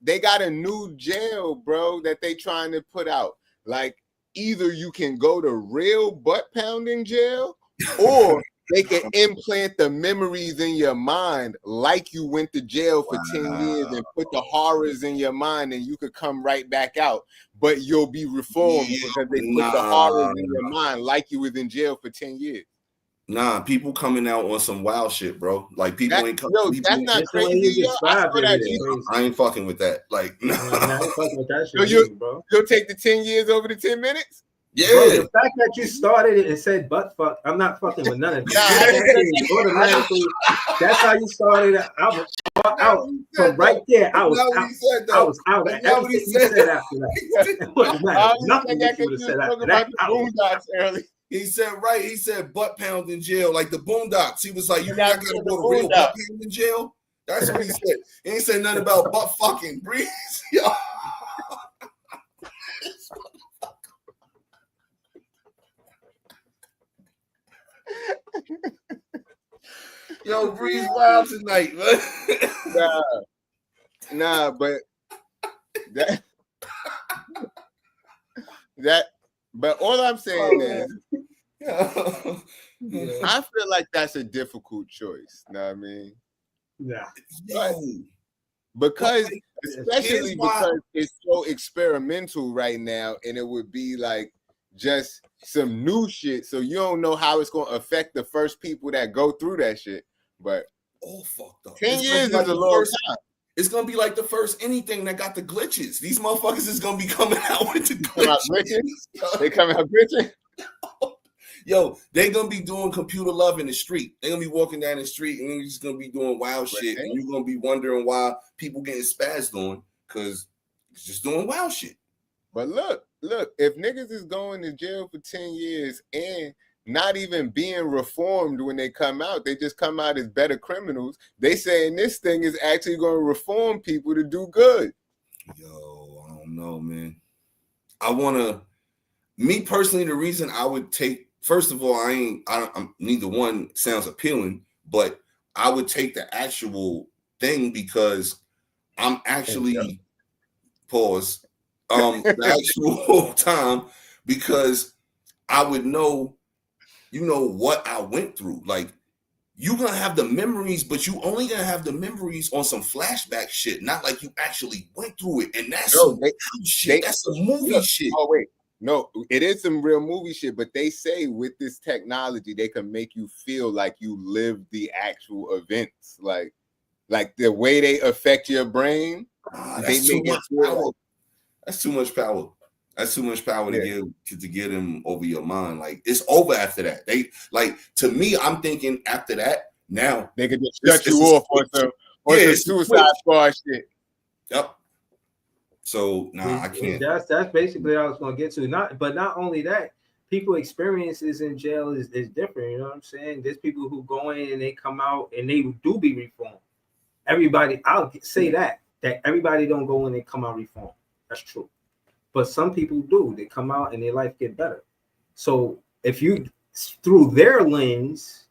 They got a new jail, bro, that they trying to put out. Like, either you can go to real butt pounding jail, or they can implant the memories in your mind like you went to jail for 10 years and put the horrors in your mind, and you could come right back out, but you'll be reformed because they put the horrors in your mind like you was in jail for 10 years. Nah, people coming out on some wild shit, bro. Like, people ain't coming. No, that's not crazy. I ain't fucking with that. Like, no. I ain't fucking with that shit, so you'll take the 10 years over the 10 minutes? Yeah. Bro, the fact that you started it and said butt fuck, I'm not fucking with none of it. Automatically, that's how you started it. I was out from right there. I was out. Everything you said after that. Nothing that you would have said after that. He said, right. He said butt pound in jail, like the Boondocks. He was like, you're not gonna go to real butt pound in jail. That's what he said. He ain't said nothing about butt fucking. Breeze. Yo. Yo, Breeze wild tonight, man. Nah, but but all I'm saying is, I feel like that's a difficult choice. You know what I mean? Yeah. Because especially because it's so experimental right now, and it would be like just some new shit. So you don't know how it's gonna affect the first people that go through that shit. But all fucked up. 10 years is a long time. it's gonna be like the first anything that got the glitches. These motherfuckers is gonna be coming out with the glitches. They coming out glitching. Yo, they gonna be doing computer love in the street. They're gonna be walking down the street and they're just gonna be doing wild shit. And you're gonna be wondering why people getting spazzed on because it's just doing wild shit. But look, if niggas is going to jail for 10 years and not even being reformed when they come out, they just come out as better criminals. They saying this thing is actually going to reform people to do good. Yo, I don't know, man. Me personally, the reason I would take, first of all, I'm neither one sounds appealing, but I would take the actual thing because I'm actually pause. The actual time, because I would know, what I went through. Like, you're gonna have the memories, but you only gonna have the memories on some flashback shit, not like you actually went through it. And that's shit. That's some movie shit. Oh wait, no, it is some real movie shit. But they say with this technology, they can make you feel like you lived the actual events, like the way they affect your brain. That's too much power. That's too much power. That's too much power to get him over your mind. Like, it's over after that. To me, I'm thinking after that, now they could just shut you off on some Suicide Squad shit. Yep. So I can't. That's basically what I was gonna get to. Not only that, people experiences in jail is different. You know what I'm saying? There's people who go in and they come out and they do be reformed. Everybody, I'll say that everybody don't go in and come out reformed. That's true. But some people do. They come out and their life get better. So if you, through their lens,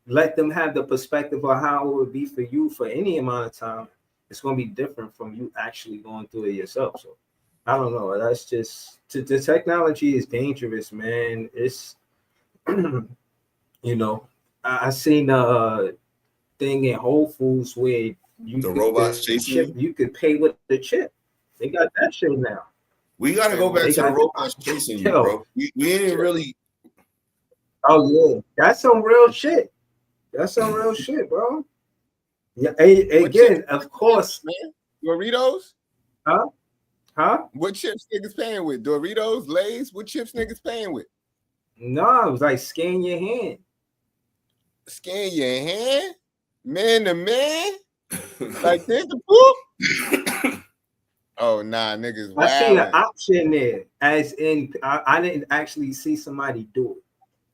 let them have the perspective of how it would be for you for any amount of time, it's going to be different from you actually going through it yourself. So I don't know. That's just, the technology is dangerous, man. It's, I seen a thing in Whole Foods where the robots chasing you could pay with the chip. They got that shit now. We got to go back to the robots chasing you, bro. We ain't really. Oh, yeah. That's some real shit. That's some real shit, bro. Yeah. Again, of course. Man? Doritos? Huh? What chips niggas paying with? Doritos, Lay's? What chips niggas paying with? No, it was like scan your hand. Scan your hand? Man to man? Like this the poop? Oh nah, niggas. I seen an option there, as in I didn't actually see somebody do it,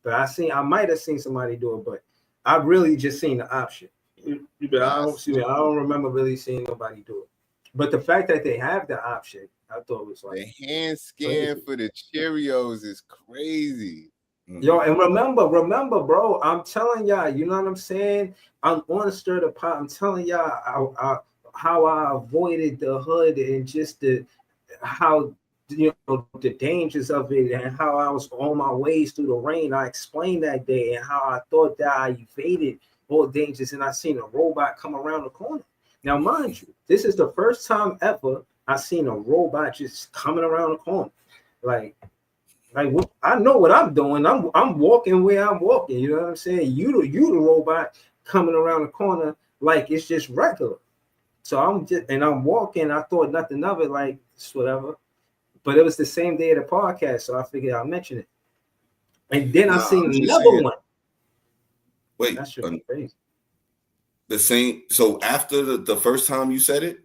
but I might have seen somebody do it, but I really just seen the option. I don't remember really seeing nobody do it. But the fact that they have the option, I thought was like the hand scan for the Cheerios is crazy. Yo, and remember, bro, I'm telling y'all, you know what I'm saying? I'm on Stir the Pot. I'm telling y'all how I avoided the hood and just how the dangers of it and how I was on my ways through the rain. I explained that day and how I thought that I evaded all dangers and I seen a robot come around the corner. Now, mind you, this is the first time ever I seen a robot just coming around the corner. Like what, I know what I'm doing. I'm walking where I'm walking. You know what I'm saying? You the robot coming around the corner like it's just regular. So I'm walking. I thought nothing of it, like it's whatever. But it was the same day of the podcast, so I figured I'll mention it. And then I seen another one. Wait, that's crazy. The same. So after the first time you said it,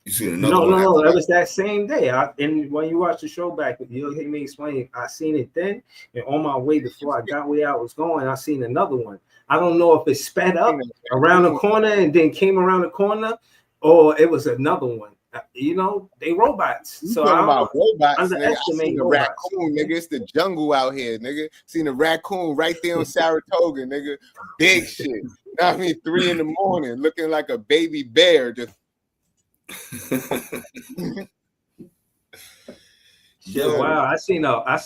you seen another one? No. That was that same day. And when you watch the show back, you'll hear me explain. I seen it then, and on my way before I got where I was going, I seen another one. I don't know if it sped up around the corner and then came around the corner, or it was another one. They robots. So I'm about robots. Underestimate I seen the raccoon, nigga. It's the jungle out here, nigga. Seen a raccoon right there on Saratoga, nigga. Big shit. I mean, 3 a.m, looking like a baby bear. Just. Yeah, wow, I seen a. I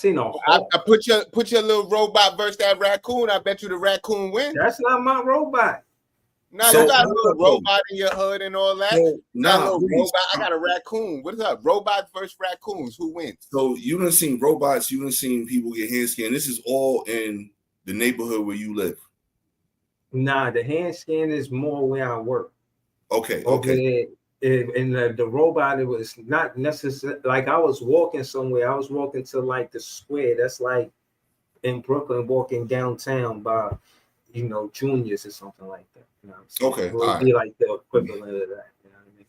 put your little robot versus that raccoon. I bet you the raccoon wins. That's not my robot. No, you got a little robot in your hood and all that. Robot. I got a raccoon. What is up? Robots versus raccoons. Who wins? So you done seen robots. You done seen people get hand scanned. This is all in the neighborhood where you live. Nah, the hand scan is more where I work. Okay. over there. And the robot, it was not necessary. Like I was walking somewhere. I was walking to like the square. That's like in Brooklyn, walking downtown by, Juniors or something like that. You know what I'm saying? Okay. It would All be right. like the equivalent of that. You know what I mean?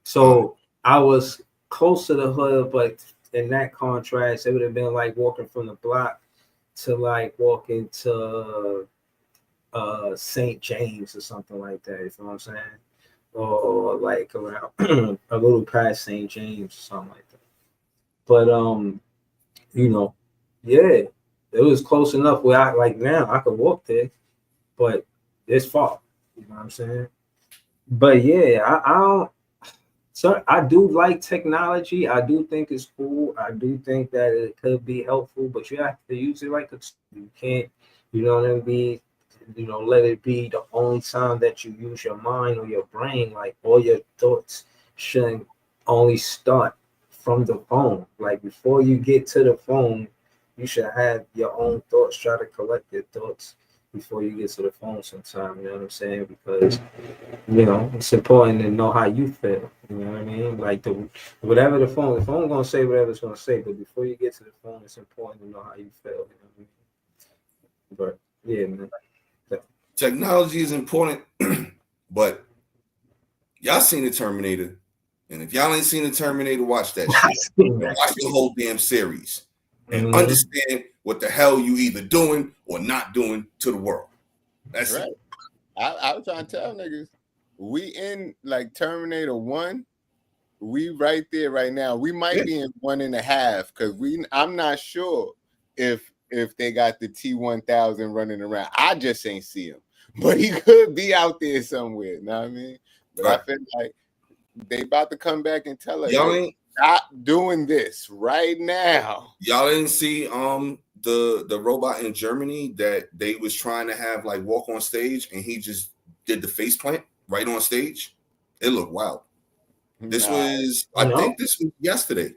So I was close to the hood, but in that contrast, it would have been like walking from the block to like walking to St. James or something like that. You know what I'm saying? Or like around a little past St. James or something like that. But yeah, it was close enough where I like now I could walk there, but it's far. You know what I'm saying? But yeah, I don't. So I do like technology. I do think it's cool. I do think that it could be helpful, but you have to use it like you can't. You know what I mean? Let it be the only time that you use your mind or your brain. Like all your thoughts shouldn't only start from the phone. Like before you get to the phone, you should have your own thoughts. Try to collect your thoughts before you get to the phone sometime. You know what I'm saying? Because it's important to know how you feel. You know what I mean? Like whatever the phone gonna say whatever it's gonna say, but before you get to the phone, it's important to know how you feel. You know what I mean? But yeah, man. Technology is important, but y'all seen the Terminator, and if y'all ain't seen the Terminator, watch that shit. Watch the whole damn series and understand what the hell you either doing or not doing to the world. That's right. it. I was trying to tell niggas, we in like Terminator 1, we right there right now. We might be in 1.5 because I'm not sure if they got the T-1000 running around. I just ain't see him, but he could be out there somewhere. Know what I mean? But right. I feel like they about to come back and tell us, y'all ain't stop doing this right now. Y'all didn't see the robot in Germany that they was trying to have like walk on stage, and he just did the face plant right on stage. It looked wild. This was, I think this was yesterday.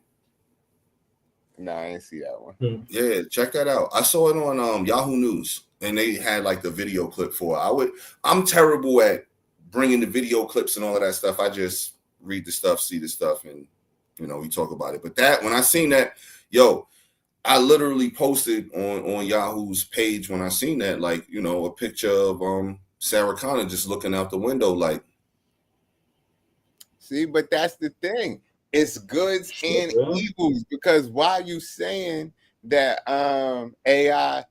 No, I didn't see that one. Yeah, check that out. I saw it on Yahoo News, and they had like the video clip for it. I'm terrible at bringing the video clips and all of that stuff. I just read the stuff, see the stuff, and we talk about it. But that, when I seen that, I literally posted on Yahoo's page when I seen that, like, a picture of Sarah Connor just looking out the window, like. See, but that's the thing. It's goods and evils, because why are you saying that AI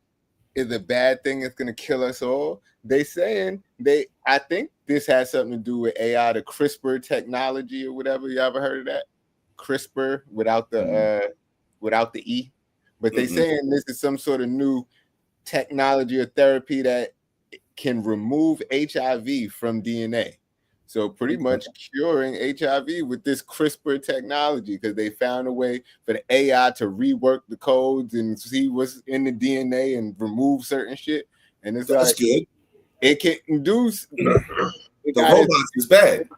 is a bad thing? It's gonna kill us all. I think this has something to do with AI, the CRISPR technology or whatever. You ever heard of that? CRISPR without the E. But they saying this is some sort of new technology or therapy that can remove HIV from DNA. So pretty much curing HIV with this CRISPR technology, because they found a way for the AI to rework the codes and see what's in the DNA and remove certain shit. And it's that's like good. It can induce. The robots is bad.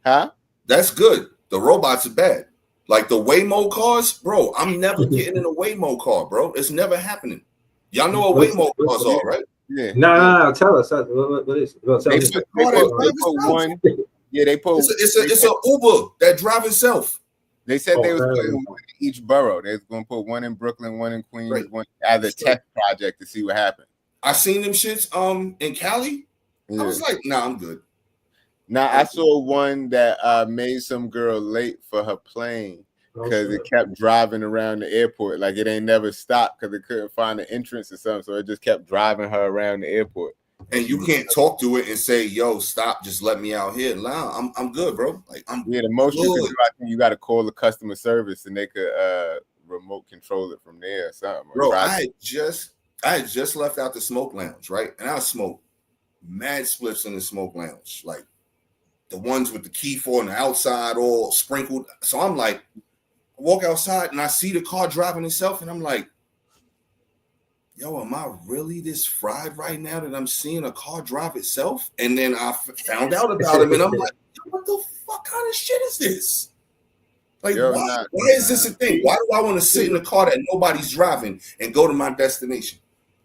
Huh? That's good. The robots are bad. Like the Waymo cars, bro. I'm never getting in a Waymo car, bro. It's never happening. Y'all know what Waymo cars are, right? Yeah. No. Tell us what is it? They put one. Yeah, they put. It's an Uber that drive itself. They said they was putting one in each borough. They was going to put one in Brooklyn, one in Queens, one as a test project to see what happened. I seen them shits in Cali. Yeah. I was like, nah, I'm good. Now I saw one that made some girl late for her plane because it kept driving around the airport. Like it ain't never stopped because it couldn't find an entrance or something. So it just kept driving her around the airport. And you can't talk to it and say, "Yo, stop! Just let me out here." Nah, I'm good, bro. Like the most you can do, I think you got to call the customer service and they could remote control it from there or something. Bro, I had just left out the smoke lounge, right? And I smoked mad spliffs in the smoke lounge, like the ones with the key for on the outside, all sprinkled. So I'm like, I walk outside and I see the car driving itself, and I'm like, yo, am I really this fried right now that I'm seeing a car drive itself? And then I found out about him, and I'm like, what the fuck kind of shit is this? Like, why is this a thing? Why do I want to sit in a car that nobody's driving and go to my destination?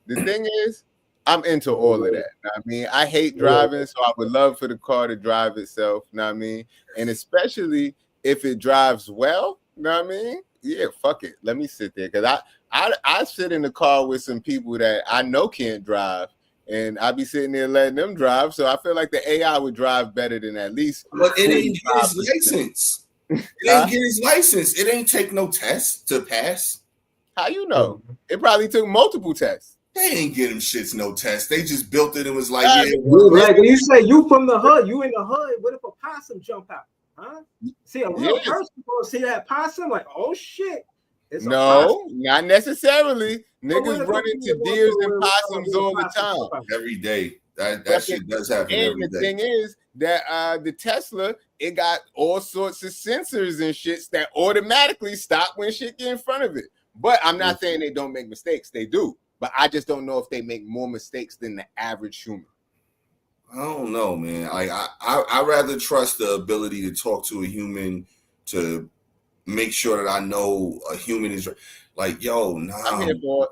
The thing is, I'm into all of that. Know what I mean, I hate driving, so I would love for the car to drive itself. Know what I mean, and especially if it drives well. Know what I mean? Yeah, fuck it. Let me sit there because I sit in the car with some people that I know can't drive, and I be sitting there letting them drive. So I feel like the AI would drive better than at least. But it ain't get his license. It ain't get his license. It ain't take no test to pass. How you know? It probably took multiple tests. They ain't get him shits no test. They just built it and was like, yeah. Like when you say you from the hood, you in the hood. What if a possum jump out? Huh? See a real person gonna see that possum like, oh shit. No, not necessarily. Niggas run into deers and possums all the time. Every day. That shit does happen every day. The thing is that the Tesla, it got all sorts of sensors and shits that automatically stop when shit get in front of it. But I'm not saying they don't make mistakes. They do. But I just don't know if they make more mistakes than the average human. I don't know, man. Like I rather trust the ability to talk to a human to make sure that I know a human is like, yo, nah.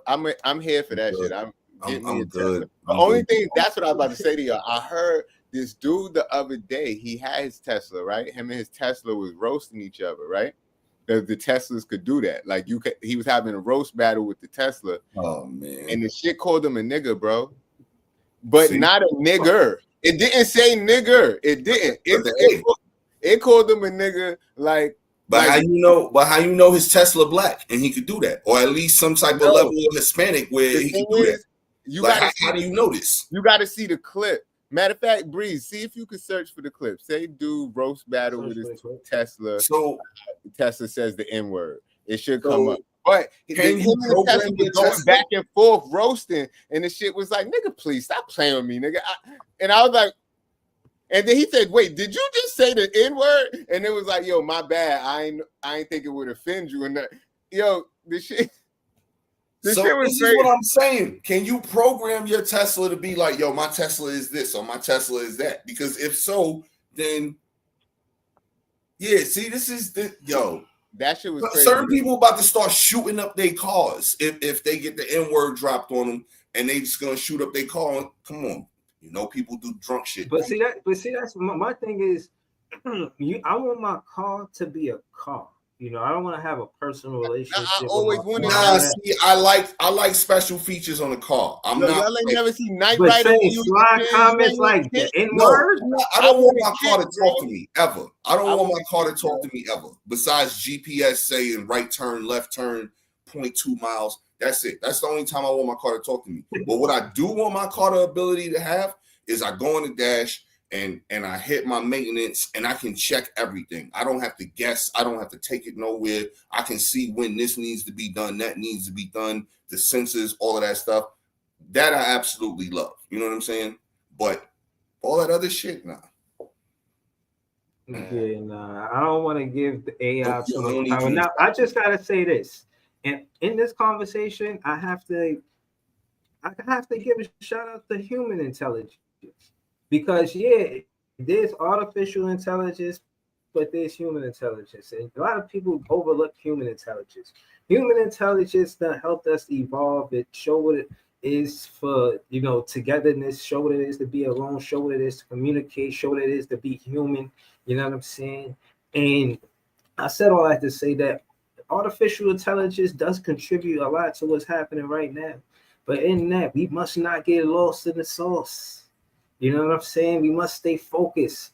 I'm here for that shit. I'm good. The only thing, that's what I was about to say to y'all. I heard this dude the other day, he had his Tesla, right? Him and his Tesla was roasting each other, right? The Teslas could do that. Like he was having a roast battle with the Tesla. Oh man. And the shit called him a nigger, bro. But not a nigger. It didn't say nigger. It didn't. It called him a nigger like. But how you know his Tesla black and he could do that, or at least some type of level of Hispanic where he can do that. How do you know this? You got to see the clip. Matter of fact, Breeze, see if you can search for the clip. Say, dude, roast battle with his Tesla. So Tesla says the N word. It should come up. But him and Tesla were going back and forth roasting, and the shit was like, nigga, please stop playing with me, nigga. And I was like. And then he said, wait, did you just say the N-word? And it was like, yo, my bad. I ain't think it would offend you. And yo, this shit was this crazy. Is what I'm saying. Can you program your Tesla to be like, yo, my Tesla is this or my Tesla is that? Because if so, then see, this is yo. That shit was crazy. Certain people about to start shooting up their cars if they get the N-word dropped on them and they just gonna shoot up their car. Come on. You know, people do drunk shit. But see, that's my thing is, I want my car to be a car. You know, I don't want to have a personal relationship. I always wanted. See, I like special features on the car. Y'all ain't never seen Night Rider. Slide comments like the N-word. I don't want my car to talk to me ever. I don't want my car to talk to me ever. Besides GPS saying right turn, left turn, 0.2 miles. That's it. That's the only time I want my car to talk to me. But what I do want my car the ability to have is I go on the dash and I hit my maintenance and I can check everything. I don't have to guess. I don't have to take it nowhere. I can see when this needs to be done, that needs to be done, the sensors, all of that stuff. That I absolutely love. You know what I'm saying? But all that other shit, nah. Yeah, nah. I don't want to give the AI too much power. Now, I just gotta say this. And in this conversation, I have to give a shout out to human intelligence, because there's artificial intelligence, but there's human intelligence, and a lot of people overlook human intelligence. Human intelligence that helped us evolve. It show what it is for, togetherness. Show what it is to be alone. Show what it is to communicate. Show what it is to be human. You know what I'm saying? And I said all that to say that artificial intelligence does contribute a lot to what's happening right now. But in that, we must not get lost in the sauce. You know what I'm saying? We must stay focused,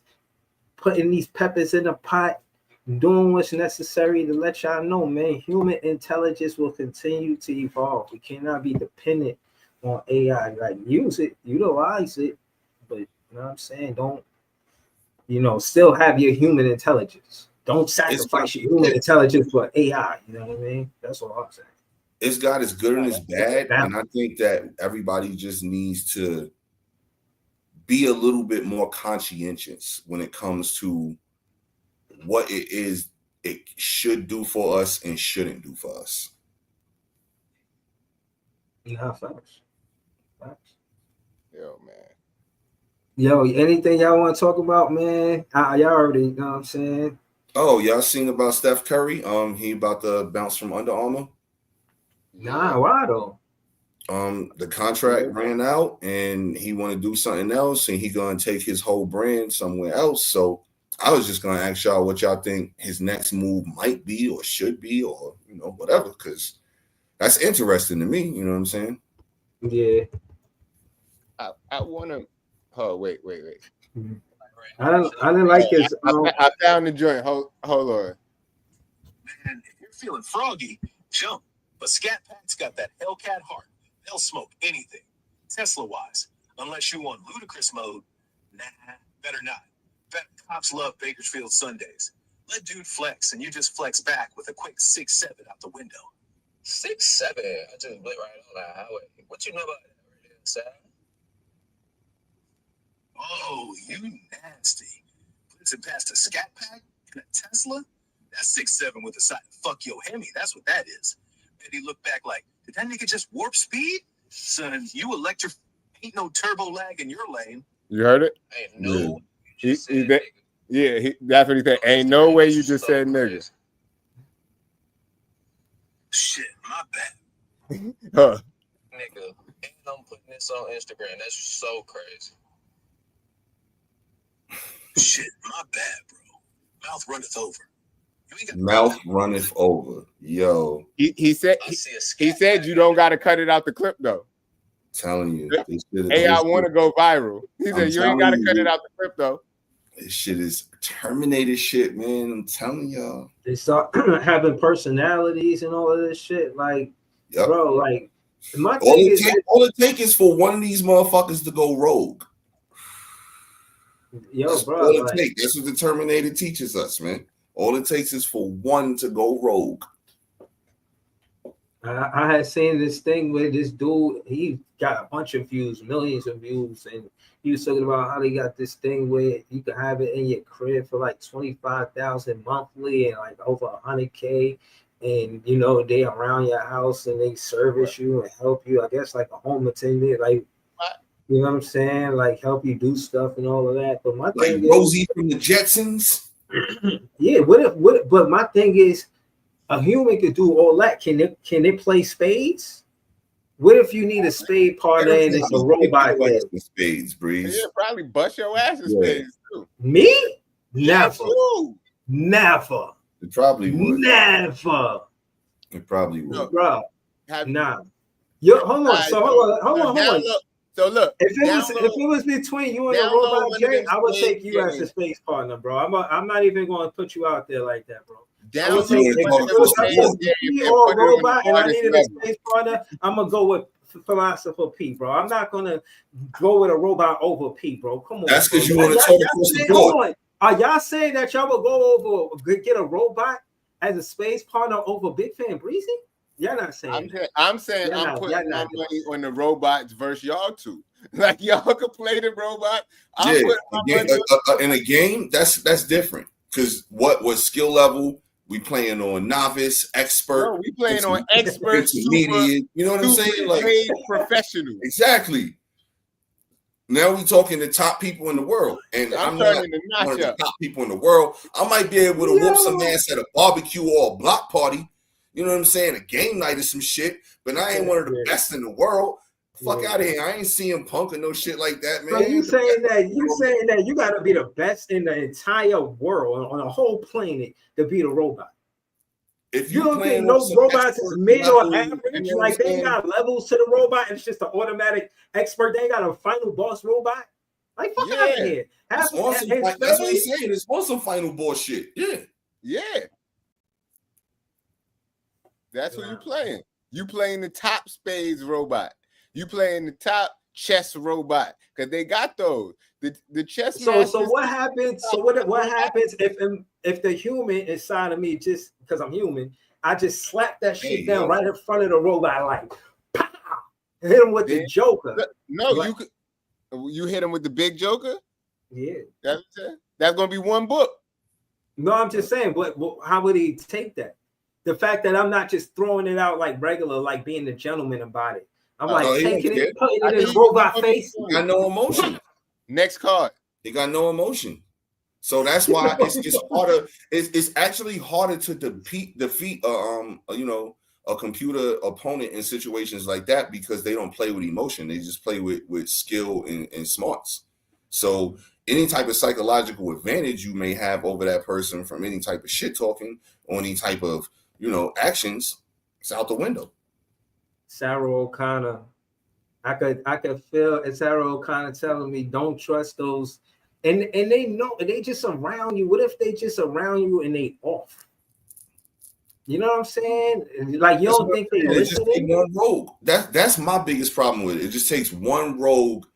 putting these peppers in the pot, doing what's necessary to let y'all know, man, human intelligence will continue to evolve. We cannot be dependent on AI. Like, use it, utilize it, but you know what I'm saying? Don't, still have your human intelligence. Don't sacrifice your human intelligence for AI. You know what I mean? That's what I'm saying. It's got its good and its bad. And I think that everybody just needs to be a little bit more conscientious when it comes to what it is it should do for us and shouldn't do for us. Yeah, facts. Yo, man. Yo, anything y'all want to talk about, man? Y'all already know what I'm saying. Oh, y'all seen about Steph Curry? He about to bounce from Under Armour. Nah, why though? The contract ran out and he want to do something else and he gonna take his whole brand somewhere else. So I was just gonna ask y'all what y'all think his next move might be or should be, or whatever, because that's interesting to me. You know what I'm saying? Yeah. I want to. Oh, wait. I didn't like his. I found the joint. Hold on. Man, if you're feeling froggy, jump. But Scat Pack's got that Hellcat heart. They'll smoke anything, Tesla-wise. Unless you want ludicrous mode, nah, better not. Bet cops love Bakersfield Sundays. Let dude flex, and you just flex back with a quick 6-7 out the window. 6-7? I just blew right on the highway. What you know about that? Oh, you nasty. Puts it past a Scat Pack and a Tesla? That's 6-7 with a side fuck your Hemi. That's what that is. And he looked back like, did that nigga just warp speed? Son, you electric, ain't no turbo lag in your lane. You heard it? Ain't no. That's what he said. Ain't no way you just said nigga. Shit, my bad. Huh. Nigga, and I'm putting this on Instagram. That's so crazy. Shit, my bad, bro. Mouth runneth over. Mouth runneth over. Yo. He said you don't gotta cut it out the clip though. Telling you. Hey, I want to go viral. He said you ain't gotta cut it out the clip though. This shit is Terminator shit, man. I'm telling y'all. They start having personalities and all of this shit. Like, bro, like my thing is all it takes is for one of these motherfuckers to go rogue. Yo, that's bro, all it takes. That's what the Terminator teaches us, man. All it takes is for one to go rogue. I had seen this thing where this dude, he got a bunch of views, millions of views, and he was talking about how they got this thing where you can have it in your crib for like 25,000 monthly and like over 100K, and they around your house and they service you and help you. I guess like a home attendant, like you know what I'm saying, like help you do stuff and all of that. But my thing is, Rosie from the Jetsons. Yeah, but my thing is, a human could do all that. Can they play spades? What if you need a spade partner and it's a robot? Spades, Breeze. Yeah, probably bust your ass in spades too. Me? Never. Never. It probably would. Never. It probably would. Bro. Nah. Yo, hold on. So hold on. So look, if it was between you and the robot Jay, I would take you as a space partner, bro. I'm not even going to put you out there like that, bro. If you or a robot and I needed a space partner, I'm gonna go with Philosopher P, bro. I'm not gonna go with a robot over P, bro. Come on. That's because you want to talk across the board. Are y'all saying that y'all will go over get a robot as a space partner over Big Fan Breezy? You're not saying. I'm saying I'm putting my money on the robots versus y'all two. Like y'all can play the robot. In a game, that's different. Because what skill level we playing on? Novice, expert. No, we playing on expert, intermediate. You know what I'm saying? Like professional. Exactly. Now we talking to top people in the world, and I'm not one of the top people in the world. I might be able to whoop some ass at a barbecue or a block party. You know what I'm saying? A game night or some shit, but I ain't one of the best in the world. Fuck out of here. I ain't seeing Punk or no shit like that, man. So you saying that you got to be the best in the entire world on a whole planet to beat a robot? If you don't think no robots is mid or average, like they got levels to the robot, and it's just an automatic expert. They got a final boss robot. Like fuck out of here. That's what he's saying. It's on some final boss shit. Yeah. That's what you playing. You playing the top spades robot. You playing the top chess robot because they got those. The chess. So what happens? So what happens if the human inside of me, just because I'm human, I just slap that shit down right in front of the robot, like pow, hit him with the Joker. No, like, you hit him with the big Joker. Yeah, that's gonna be one book. No, I'm just saying. But how would he take that? The fact that I'm not just throwing it out like regular, like being the gentleman about it. I'm like taking it, putting it in the robot face. He got no emotion. Next card. He got no emotion. So that's why it's harder. It's actually harder to defeat a a computer opponent in situations like that because they don't play with emotion. They just play with skill and smarts. So any type of psychological advantage you may have over that person from any type of shit talking or any type of, actions, it's out the window. Sarah O'Connor. I could feel Sarah O'Connor telling me don't trust those, and they know they just around you. What if they just around you and they off? You know what I'm saying? Like you don't think they listening? One rogue. That's my biggest problem with it. It just takes one rogue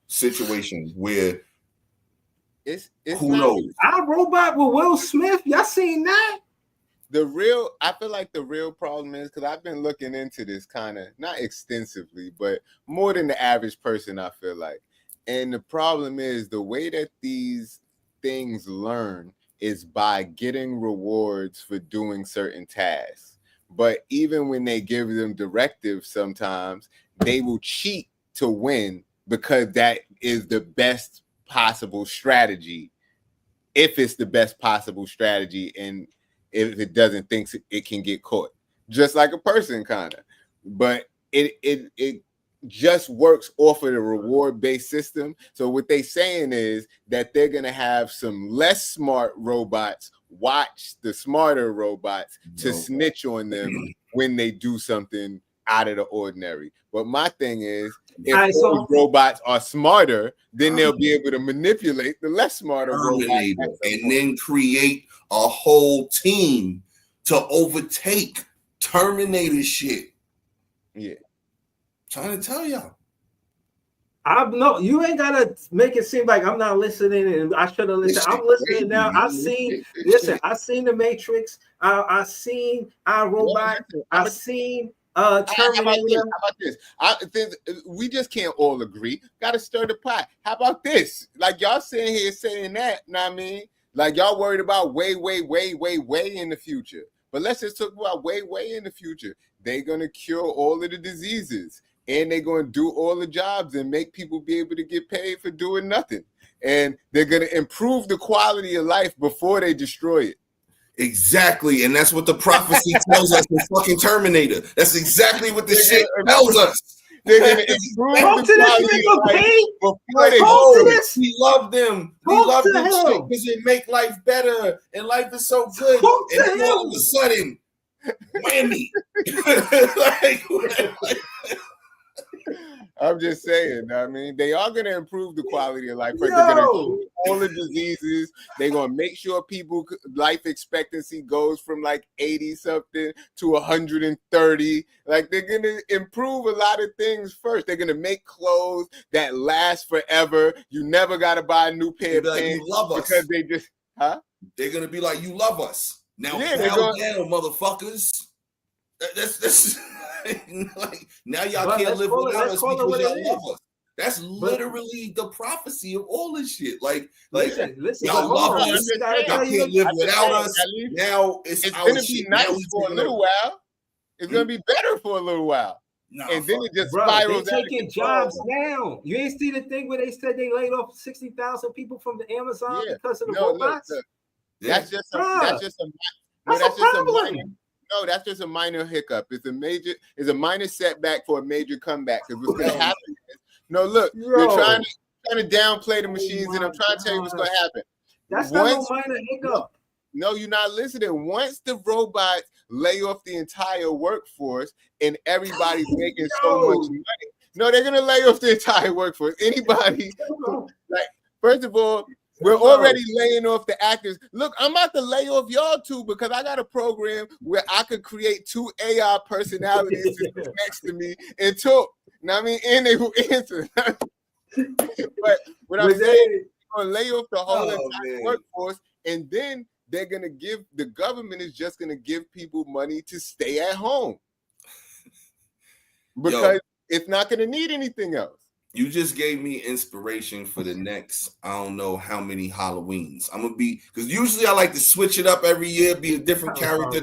situation where it's who knows? Our Robot with Will Smith. Y'all seen that? I feel like the real problem is because I've been looking into this kind of not extensively, but more than the average person, I feel like. And the problem is the way that these things learn is by getting rewards for doing certain tasks. But even when they give them directives, sometimes they will cheat to win because that is the best possible strategy. If it's the best possible strategy, and if it doesn't think it can get caught, just like a person kind of, but it just works off of the reward-based system. So what they saying is that they're going to have some less smart robots watch the smarter robots to snitch on them when they do something out of the ordinary. But my thing is, if those robots are smarter, then they'll be able to manipulate the less smarter robots. And then create a whole team to overtake Terminator shit. Yeah. Trying to tell y'all. You ain't gotta make it seem like I'm not listening and I should have listened. I'm listening now. I've seen The Matrix. I've seen iRobot. I've seen Terminator. How about this? We just can't all agree. Got to stir the pot. How about this? Like y'all sitting here saying that, know what I mean? Like y'all worried about way in the future. But let's just talk about way in the future. They're going to cure all of the diseases. And they're going to do all the jobs and make people be able to get paid for doing nothing. And they're going to improve the quality of life before they destroy it. Exactly. And that's what the prophecy tells us in fucking Terminator. That's exactly what the shit tells us. They're going to improve the quality of life before they destroy it. We love them. We love them shit because it make life better. And life is so good. And all of a sudden, whammy. I'm just saying, I mean, they are going to improve the quality of life. They're going to improve all the diseases. They're going to make sure people life expectancy goes from like 80 something to 130. Like they're going to improve a lot of things first. They're going to make clothes that last forever. You never got to buy a new pair of pants because they just, They're going to be like, you love us. Now, down, motherfuckers. That's like now y'all can't live without us because y'all love us. That's literally the prophecy of all this shit. Like listen, y'all love us. Y'all can't live without us. Now it's gonna be nice for a little while. It's gonna be better for a little while. And then it just spirals. They're taking jobs now. You ain't see the thing where they said they laid off 60,000 people from the Amazon because of the robots? That's just a minor hiccup. It's a minor setback for a major comeback. Because what's going to happen is, you're trying to downplay the machines, and I'm trying to tell you what's going to happen. That's not a minor hiccup. No, you're not listening. Once the robots lay off the entire workforce and everybody's making so much money, they're going to lay off the entire workforce. Anybody, first of all, we're already laying off the actors. Look, I'm about to lay off y'all too because I got a program where I could create 2 AI personalities to sit next to me and talk. Now, I mean, and they will answer. But what I'm saying, we're going to lay off the whole entire workforce, and then they're going to give, the government is just going to give people money to stay at home because it's not going to need anything else. You just gave me inspiration for the next, I don't know how many Halloweens. I'm going to be, because usually I like to switch it up every year, be a different character.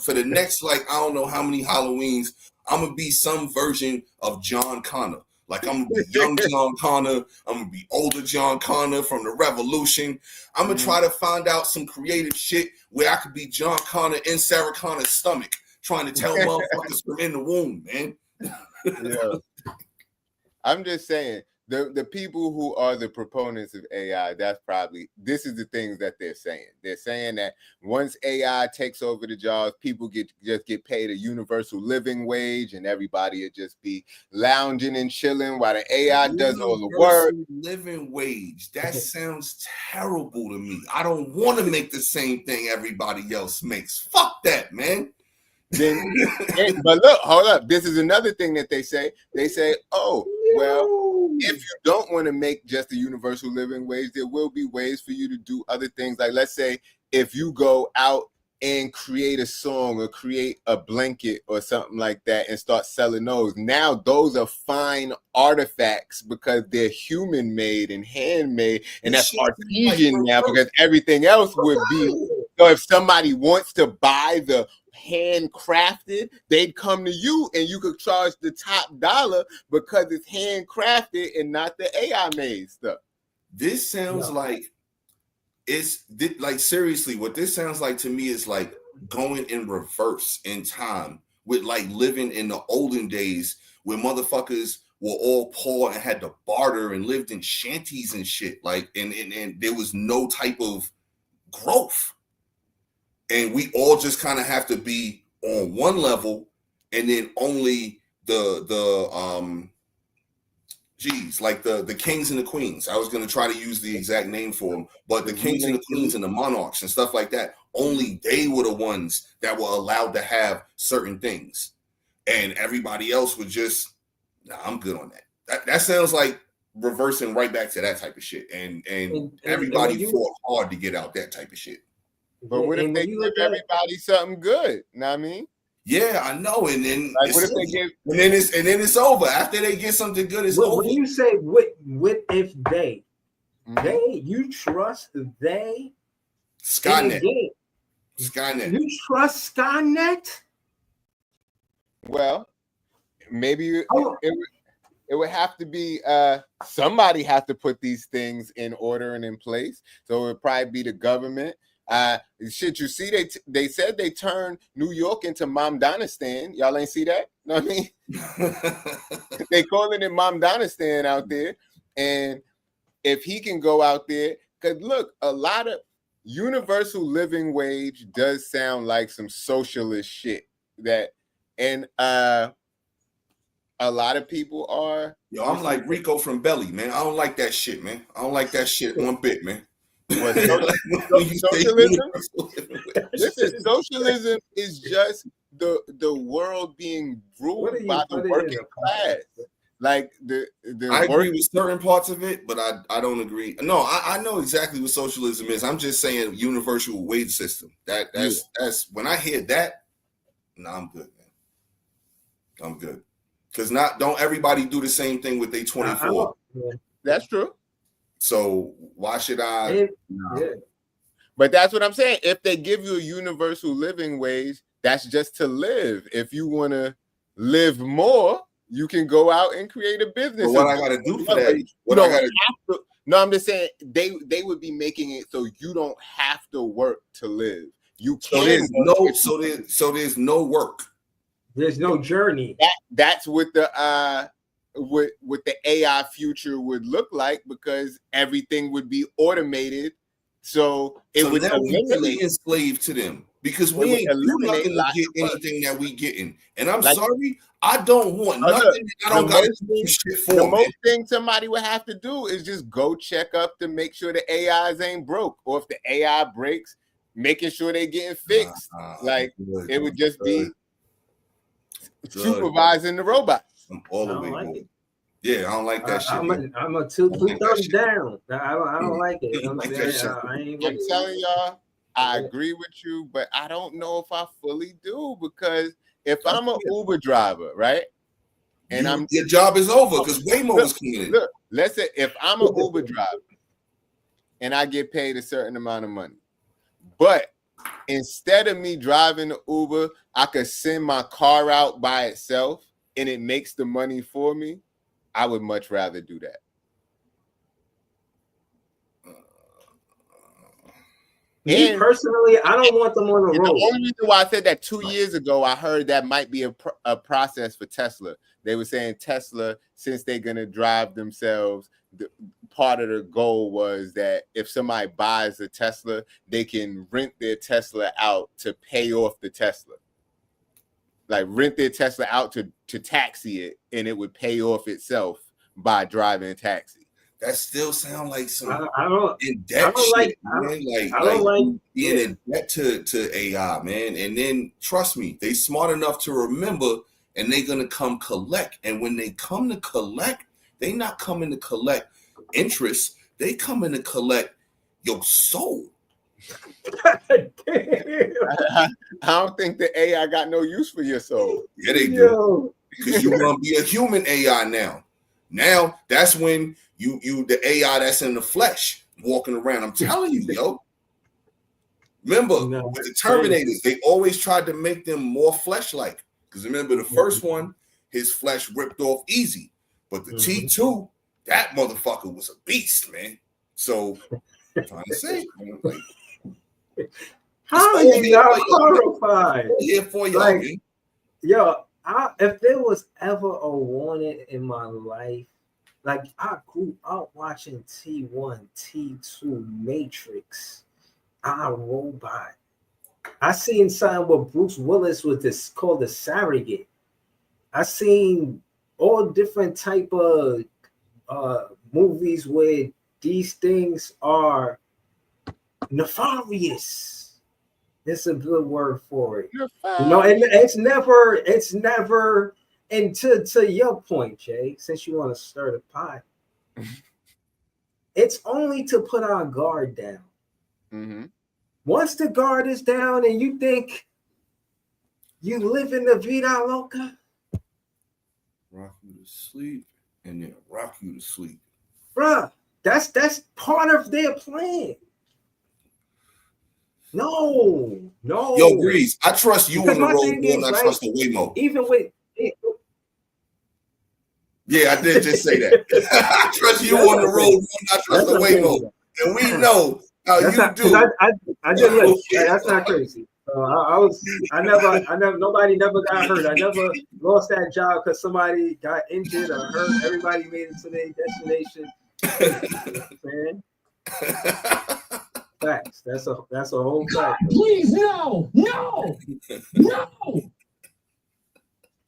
For the next, I don't know how many Halloweens, I'm going to be some version of John Connor. Like I'm going to be young John Connor. I'm going to be older John Connor from the Revolution. I'm going to try to find out some creative shit where I could be John Connor in Sarah Connor's stomach, trying to tell motherfuckers from in the womb, man. Yeah. I'm just saying, the people who are the proponents of AI, this is the things that they're saying. They're saying that once AI takes over the jobs, people just get paid a universal living wage, and everybody will just be lounging and chilling while the AI does all the work. Living wage. That sounds terrible to me. I don't want to make the same thing everybody else makes. Fuck that, man. But look, hold up. This is another thing that they say. They say, oh, well, if you don't want to make just a universal living wage, there will be ways for you to do other things. Like, let's say if you go out and create a song or create a blanket or something like that and start selling those. Now those are fine artifacts because they're human made and handmade, and that's artesian now because everything else would be. So if somebody wants to buy the handcrafted, they'd come to you and you could charge the top dollar because it's handcrafted and not the AI made stuff. This sounds like seriously, what this sounds like to me is like going in reverse in time with like living in the olden days where motherfuckers were all poor and had to barter and lived in shanties and shit. Like, and there was no type of growth. And we all just kind of have to be on one level, and then only the kings and the queens. I was going to try to use the exact name for them, but the kings and the queens and the monarchs and stuff like that, only they were the ones that were allowed to have certain things. And everybody else was just, nah, I'm good on that. That sounds like reversing right back to that type of shit. And everybody fought hard to get out that type of shit. But what if they give everybody something good? Know what I mean? Yeah, I know. And then like, what if they give? And then it's over. After they get something good, it's over. When you say what if they, you trust they? Skynet. Skynet. You trust Skynet? Well, maybe it would have to be somebody have to put these things in order and in place. So it would probably be the government. Shit, you see, they said they turned New York into Mamdanistan. Y'all ain't see that? Know what I mean? They calling it Mamdanistan out there. And if he can go out there, because look, a lot of universal living wage does sound like some socialist shit and a lot of people are. Yo, I'm like Rico from Belly, man. I don't like that shit, man. I don't like that shit one bit, man. Socialism? Listen, socialism is just the world being ruled by the working class. Like I agree with certain parts of it, but I don't agree. No, I know exactly what socialism is. I'm just saying universal wage system. That's when I hear that, I'm good, man. I'm good. Because don't everybody do the same thing with their 24. That's true. So why should I? Yeah. But that's what I'm saying. If they give you a universal living wage, that's just to live. If you want to live more, you can go out and create a business. But what I got to do for that? No, I'm just saying they would be making it so you don't have to work to live. You can. So there's no work. There's no journey. That's what the what the AI future would look like, because everything would be automated. So it would eliminate enslaved to them, because we ain't nothing to get anything that we getting. And I'm sorry, I don't want nothing. I don't got to do shit for. The most thing somebody would have to do is just go check up to make sure the AIs ain't broke, or if the AI breaks, making sure they getting fixed. It would just be supervising the robots. I'm all the way like Yeah, I don't like that shit. I'm a two thumbs down. I don't like it. I'm telling y'all, I agree with you, but I don't know if I fully do, because if I'm an Uber driver, right? And your job is over because Waymo is coming in. Look, let's say if I'm an Uber driver and I get paid a certain amount of money, but instead of me driving the Uber, I could send my car out by itself and it makes the money for me, I would much rather do that. Me And personally, I don't want them on the the road. only reason why I said that 2 years ago, I heard that might be a process for Tesla. They were saying Tesla, since they're gonna drive themselves, part of the goal was that if somebody buys a Tesla, they can rent their Tesla out to pay off the Tesla. Like rent their Tesla out to taxi it, and it would pay off itself by driving a taxi. That still sound like some I don't in-depth like- shit, man. I don't like being in debt to AI, man. And then trust me, they smart enough to remember, and they're gonna come collect. And when they come to collect, they not coming to collect interest. They coming to collect your soul. I don't think the AI got no use for your soul. Yeah, they do. Yo, Because you're gonna be a human AI now. Now that's when you the AI that's in the flesh walking around. I'm telling you, yo. Remember, No, with the Terminators, they always tried to make them more flesh-like. Because remember, the first one, his flesh ripped off easy. But the T2, that motherfucker was a beast, man. So, I'm trying to say, man, like, how are you not horrified? here for y'all, Like, man. Yo, if there was ever a warning in my life, like I grew up watching T1, T2, Matrix, iRobot. I seen something with Bruce Willis with this called the Surrogate. I seen all different type of movies where these things are nefarious. It's a good word for it. You know, and it's never, and to your point, Jay, since you want to stir the pot, it's only to put our guard down. Mm-hmm. Once the guard is down and you think you live in the vida loca, Rock you to sleep and then rock you to sleep. bruh, that's part of their plan. No. Yo, Grease, I trust you Because on the my road thing more is, than I right, trust the Waymo. Even with Yeah, I did just say that. I trust you on the road more than I trust the Waymo. And we know how that's you not, do. I did live. That's not crazy. I never, nobody never got hurt. I never lost that job because somebody got injured or hurt. Everybody made it to their destination. Man, facts. That's a whole fact. Please, no.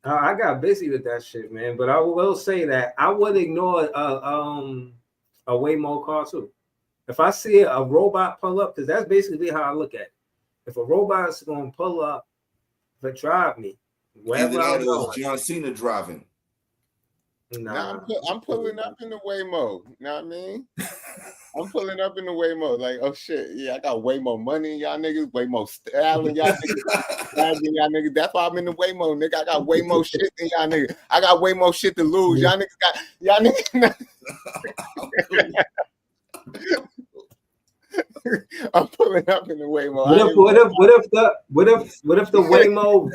I got busy with that shit, man. But I will say that I would ignore a Waymo car too. If I see a robot pull up, because that's basically how I look at it. If a robot is going to pull up to drive me, wherever I go, John Cena driving. nah. I'm pulling up in the Waymo. You know what I mean? I'm pulling up in the Waymo. Like, oh shit, yeah, I got way more money, y'all niggas, way more style than y'all niggas. That's why I'm in the Waymo, nigga. I got way more shit than y'all niggas. I got way more shit to lose. Y'all niggas. I'm pulling up in the Waymo. What if the Waymo?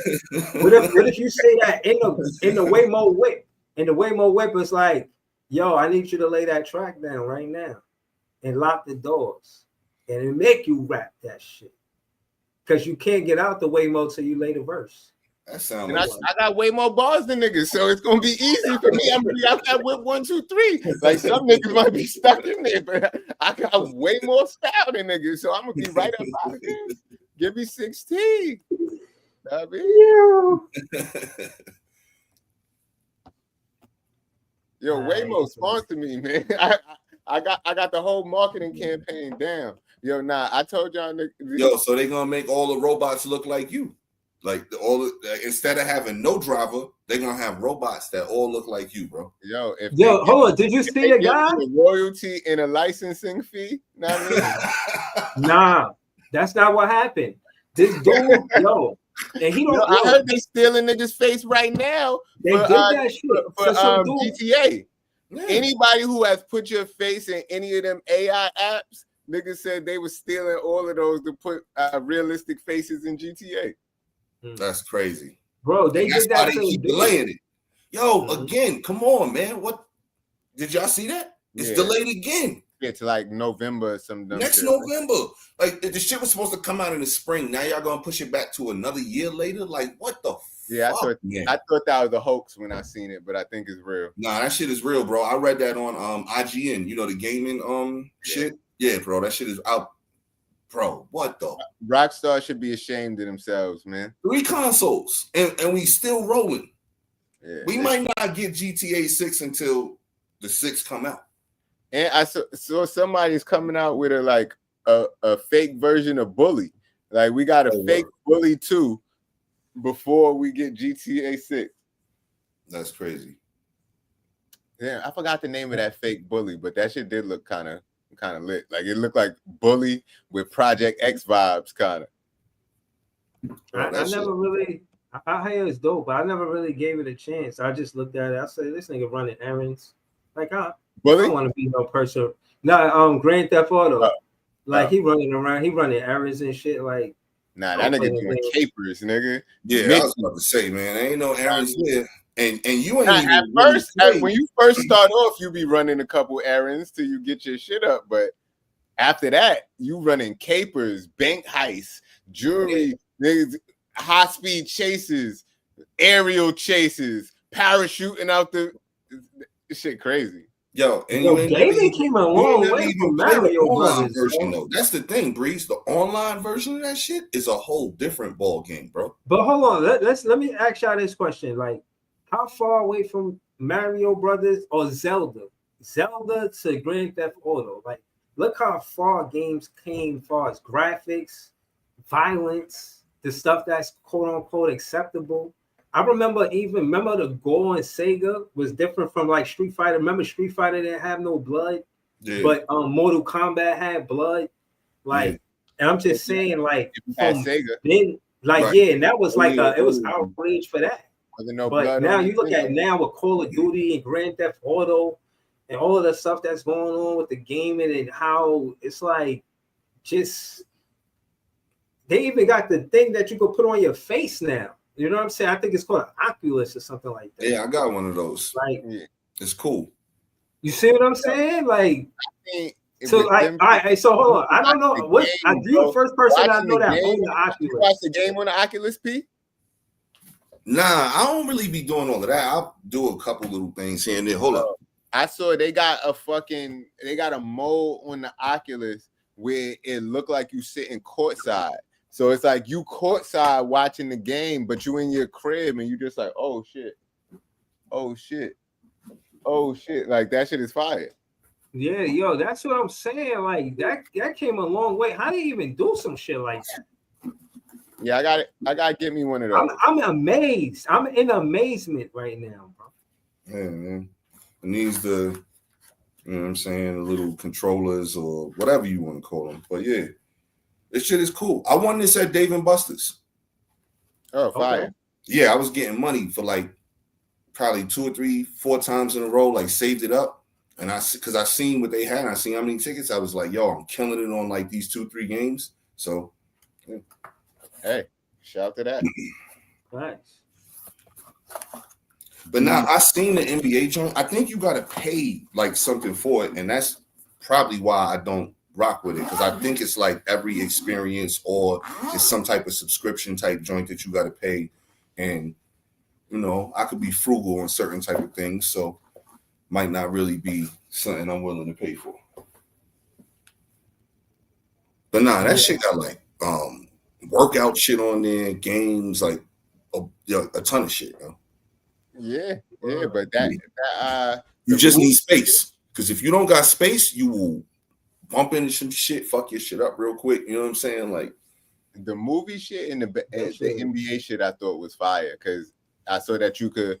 What if you say that in the Waymo whip? And the Waymo whip is like, yo, I need you to lay that track down right now and lock the doors, and it make you rap that shit because you can't get out the Waymo till you lay the verse. That sounds And like I got way more bars than niggas, so it's gonna be easy for me. I'm gonna be out that whip 1, 2, 3. Like some niggas might be stuck in there, but I got way more style than niggas, so I'm gonna be right up out of there. Give me 16. I mean, yo, Waymo sponsor me, man. I got the whole marketing campaign down. Yo, I told y'all. Yo, so they gonna make all the robots look like you. Like instead of having no driver, they're gonna have robots that all look like you, bro. Yo, Hold on, did you see the guy? A royalty and a licensing fee? Know what I mean? Nah, that's not what happened. This dude, and he don't. I heard they stealing niggas' face right now. They did that shit for some dude. GTA. Yeah. Anybody who has put your face in any of them AI apps, niggas said they were stealing all of those to put realistic faces in GTA. That's crazy, bro. They that's did that. why they keep delaying it. Yo, again, come on, man. What did y'all see that? It's delayed again. It's like November or some dumb Next shit. November. Like the shit was supposed to come out in the spring. Now y'all gonna push it back to another year later? Like what the Yeah, fuck? I thought that was a hoax when I seen it, but I think it's real. Nah, that shit is real, bro. I read that on IGN, you know, the gaming shit. Yeah, bro, that shit is out. Bro, what the Rockstar should be ashamed of themselves, man. 3 consoles and we still rolling. Yeah, We might not get GTA 6 until the 6 come out. And I saw somebody's coming out with a fake version of Bully. Like we got a fake Bully 2 before we get GTA 6. That's crazy. Yeah, I forgot the name of that fake Bully, but that shit did look kind of lit. Like it looked like Bully with Project X vibes, kind of. I never really. I hear it's dope, but I never really gave it a chance. I just looked at it. I said, "This nigga running errands." Like I don't want to be no person. No, Grand Theft Auto. He running around. He running errands and shit. Like nah, that nigga doing capers, nigga. Yeah, I was about to say, man, ain't no errands here. And you ain't even at first, when you first start off, you be running a couple errands till you get your shit up. But after that, you running capers, bank heists, jewelry, niggas, high speed chases, aerial chases, parachuting out the shit crazy. Yo, and gaming came a long way from Mario Brothers version though. That's the thing, Breeze. The online version of that shit is a whole different ball game, bro. But hold on, let me ask y'all this question: like, how far away from Mario Brothers or Zelda to Grand Theft Auto? Like, look how far games came, far as graphics, violence, the stuff that's quote unquote acceptable. I remember the Go on Sega was different from like Street Fighter. Remember Street Fighter didn't have no blood, but Mortal Kombat had blood. Like, and I'm just saying, like, from Sega. Then, like, yeah, and that was like it was outrage for that. But now you look at now with Call of Duty and Grand Theft Auto and all of the stuff that's going on with the gaming and how it's like just they even got the thing that you could put on your face now. You know what I'm saying? I think it's called an Oculus or something like that. Yeah, I got one of those. Like, it's cool. You see what I'm saying? Like, so like, all right. So hold on. I don't know what. Are you the first person I know that owned the Oculus? You watch the game on the Oculus, P? Nah, I don't really be doing all of that. I'll do a couple little things here and there. Hold up. I saw they got a mode on the Oculus where it looked like you sitting courtside. So it's like you courtside watching the game, but you in your crib and you just like, oh shit. Like that shit is fire. Yeah, yo, that's what I'm saying. Like that came a long way. How do you even do some shit like that? Yeah, I gotta get me one of those. I'm amazed. I'm in amazement right now, bro. Yeah, man. It needs the, you know what I'm saying, the little controllers or whatever you want to call them. But yeah, this shit is cool. I won this at Dave & Buster's. Oh, fire. Okay. Yeah, I was getting money for like probably 2 or 3, 4 times in a row, like saved it up. And because I seen what they had, and I seen how many tickets, I was like, yo, I'm killing it on like these 2-3 games. So, yeah. Hey, shout out to that. Nice. But now I seen the NBA joint. I think you gotta pay like something for it, and that's probably why I don't rock with it, because I think it's like every experience or it's some type of subscription type joint that you gotta pay. And you know, I could be frugal on certain type of things, so might not really be something I'm willing to pay for. But nah, that shit got like workout shit on there, games, like a ton of shit, yo. Yeah, but that you just need space, because if you don't got space, you will bump into some shit, fuck your shit up real quick. You know what I'm saying? Like the movie shit and the NBA shit, I thought was fire, because I saw that you could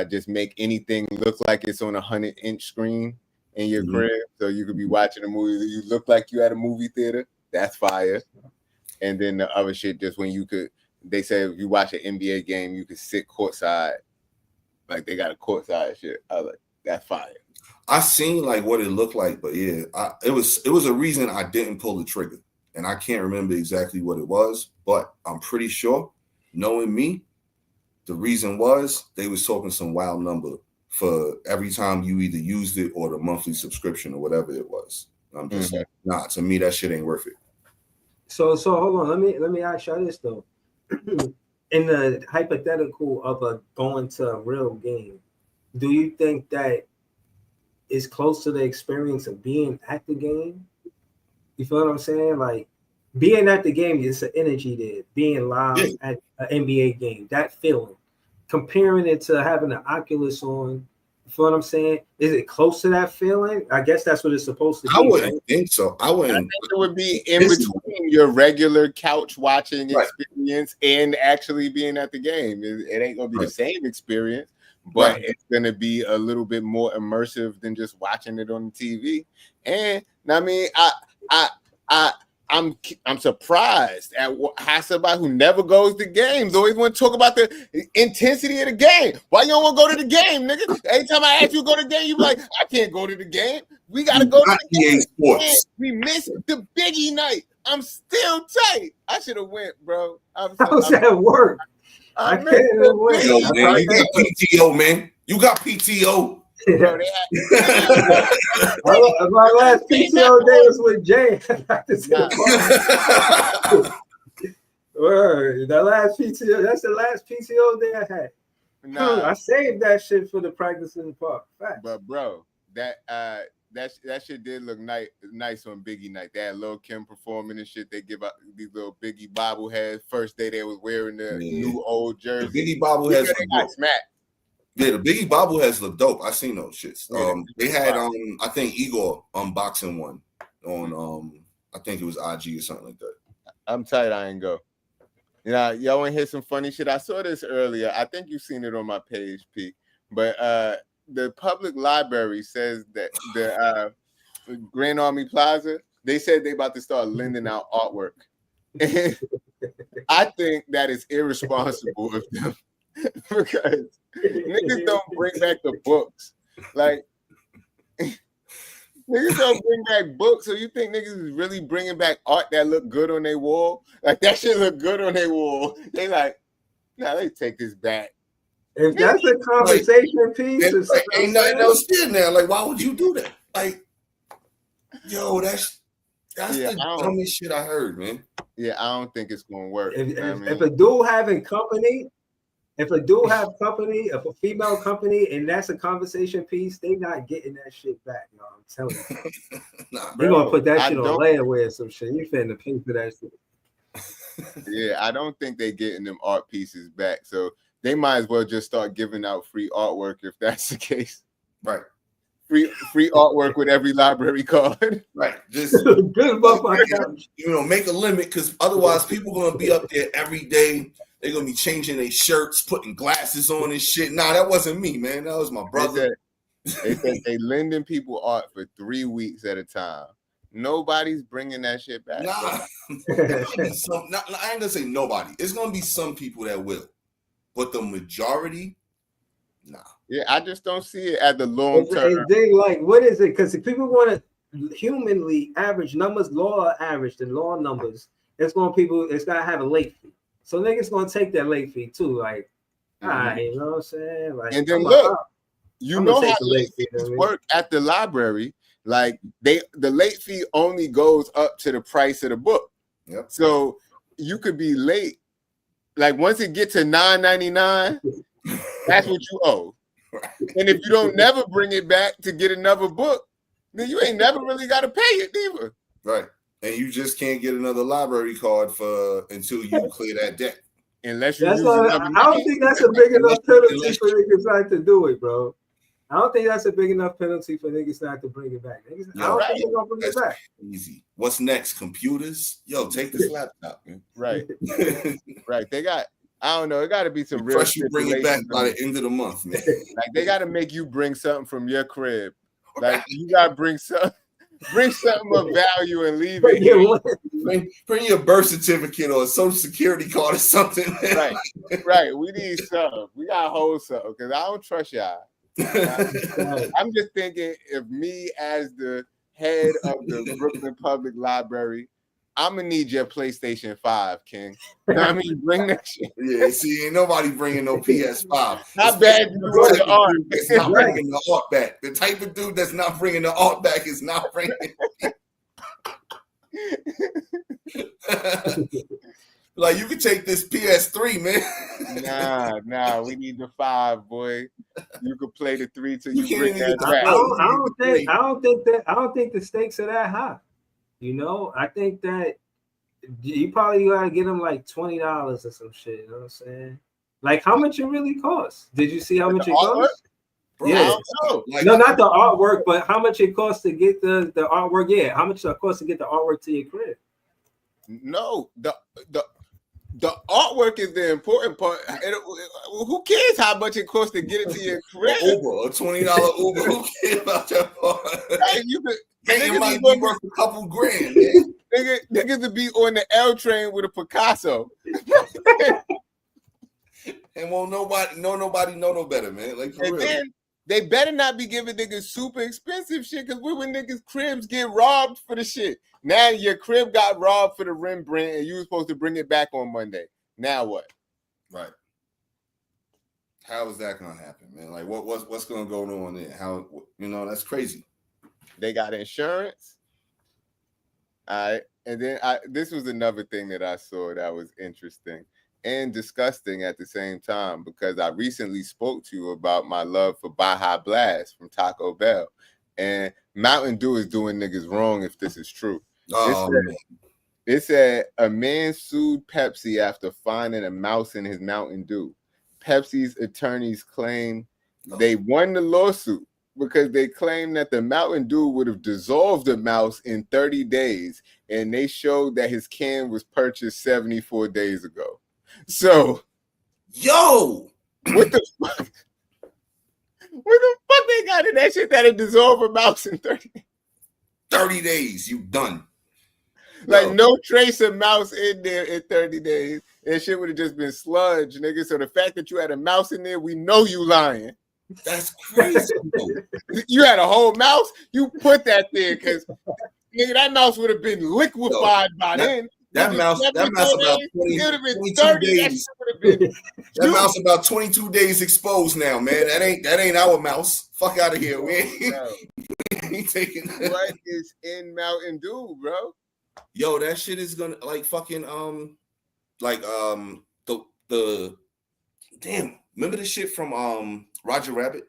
just make anything look like it's on a 100-inch screen in your crib, so you could be watching a movie that you look like you at a movie theater. That's fire. And then the other shit, just when you could, they say if you watch an NBA game, you could sit courtside. Like they got a courtside shit. I was like, that's fire. I seen like what it looked like, but yeah, it was a reason I didn't pull the trigger, and I can't remember exactly what it was, but I'm pretty sure, knowing me, the reason was they was talking some wild number for every time you either used it or the monthly subscription or whatever it was. I'm just like, nah. To me, that shit ain't worth it. So hold on. Let me ask y'all this though. In the hypothetical of going to a real game, do you think that is close to the experience of being at the game? You feel what I'm saying? Like being at the game, it's an energy there. Being live at an NBA game, that feeling. Comparing it to having an Oculus on, you feel what I'm saying? Is it close to that feeling? I guess that's what it's supposed to be. I wouldn't think so. I think it would be in between your regular couch watching experience and actually being at the game. It ain't gonna be the same experience, but it's gonna be a little bit more immersive than just watching it on the TV. And I mean, I'm surprised at how somebody who never goes to games always want to talk about the intensity of the game. Why you don't want to go to the game, nigga? Every time I ask you to go to the game, you be like, I can't go to the game. We gotta go to the game. Sports. We missed the Biggie night. I'm still tight. I should have went, bro. I was at work. I can't wait. Yo, man, you got PTO, man. You got PTO. My last PTO day was with Jay. The last PTO, that's the last PTO day I had. I saved that shit for the practice in the park. Fact. But bro, that shit did look nice on Biggie night. They had Lil' Kim performing and shit. They give out these little Biggie bobbleheads. First day they was wearing the new old jersey. The Biggie bobbleheads got smacked. Yeah, the Biggie bobbleheads look dope. I seen those shits. They had I think Igor unboxing one on I think it was IG or something like that. I'm tight. I ain't go. You know, y'all want to hear some funny shit? I saw this earlier. I think you've seen it on my page, Pete. But the public library says that the Grand Army Plaza, they said they about to start lending out artwork. And I think that is irresponsible of them because niggas don't bring back the books. Like, niggas don't bring back books, so you think niggas is really bringing back art that look good on their wall? Like, that shit look good on their wall. They like, nah, they take this back. If that's a conversation piece, ain't nothing else in there. Like, why would you do that? Like, yo, that's the dumbest shit I heard, man. Yeah, I don't think it's gonna work. If a dude having company, if a a female company, and that's a conversation piece, they not getting that shit back. No, I'm telling you. They're gonna put that shit on layaway or some shit. You finna pay for that shit. Yeah, I don't think they getting them art pieces back. So they might as well just start giving out free artwork if that's the case. Right. Free artwork with every library card. Right. Just make a limit, because otherwise people gonna be up there every day. They're gonna be changing their shirts, putting glasses on and shit. Nah, that wasn't me, man. That was my brother. They said they lending people art for 3 weeks at a time. Nobody's bringing that shit back. Nah. I ain't gonna say nobody. It's gonna be some people that will, but the majority, nah. Yeah, I just don't see it at the long term. Like, what is it? Because if people want to humanly average numbers, law numbers, it's gotta have a late fee. So niggas gonna take that late fee too. Like, you know what I'm saying? Like, and then look, you know how late fees work at the library. Like, the late fee only goes up to the price of the book. Yep. So you could be late. Like, once it gets to $9.99, that's what you owe. And if you don't never bring it back to get another book, then you ain't never really got to pay it either. Right. And you just can't get another library card until you clear that debt. Unless you I don't think that's a big enough penalty for niggas not to do it, bro. I don't think that's a big enough penalty for niggas not to bring it back. I don't think they're gonna bring it back. Easy. What's next? Computers? Yo, take this laptop, man. Right. Right. They got, I don't know, it got to be some real. First, you bring it back by the end of the month, man. Like, they got to make you bring something from your crib. Like, you got to bring something of value and leave it. Bring your birth certificate or a social security card or something. Man. Right. We need something. We got to hold something, because I don't trust y'all. I'm just thinking, if me as the head of the Brooklyn Public Library, I'm gonna need your PlayStation 5, King. You know what I mean? Bring that shit. Yeah, see, ain't nobody bringing no PS5. Not bad. You want the art. It's not bringing the art back. The type of dude that's not bringing the art back is not bringing. Like, you can take this PS3, man. Nah, we need the 5, boy. You could play the 3 till you can't bring even that get back. I don't think the stakes are that high. You know, I think that you probably gotta get them like $20 or some shit. You know what I'm saying? Like, how much it really costs? Did you see how much it costs? Bro, Yeah. I don't know. Like, No, not the artwork, but how much it costs to get the artwork. Yeah, how much it costs to get the artwork to your crib? No, the artwork is the important part. Who cares how much it costs to get it to your crib? Uber, a $20 Uber. Who cares about that part? Hey, It might be worth a couple grand, man. Niggas to be on the L train with a Picasso. And won't nobody know no better, man. Like, for And real. then they better not be giving niggas super expensive shit, because when niggas' cribs get robbed for the shit. Now your crib got robbed for the Rembrandt and you were supposed to bring it back on Monday. Now what? Right. How is that gonna happen, man? Like, what's gonna go on there? How, you know, that's crazy. They got insurance. All right. And then this was another thing that I saw that was interesting and disgusting at the same time, because I recently spoke to you about my love for Baja Blast from Taco Bell. And Mountain Dew is doing niggas wrong if this is true. It said a man sued Pepsi after finding a mouse in his Mountain Dew. Pepsi's attorneys claim they won the lawsuit because they claim that the Mountain Dew would have dissolved the mouse in 30 days, and they showed that his can was purchased 74 days ago. So, Yo, what the fuck? What the fuck they got in that shit that it dissolve a mouse in 30 days? 30 days, you done. Like, Yo. no trace of mouse in there in 30 days. And shit would have just been sludge, nigga. So the fact that you had a mouse in there, we know you lying. That's crazy. You had a whole mouse, you put that there, because nigga, that mouse would have been liquefied by then. That mouse about 22 days. That mouse about 22 days exposed now, man. That ain't our mouse. Fuck out of here. We ain't taking that. What is in Mountain Dew, bro? Yo, that shit is gonna like fucking the damn. Remember the shit from Roger Rabbit,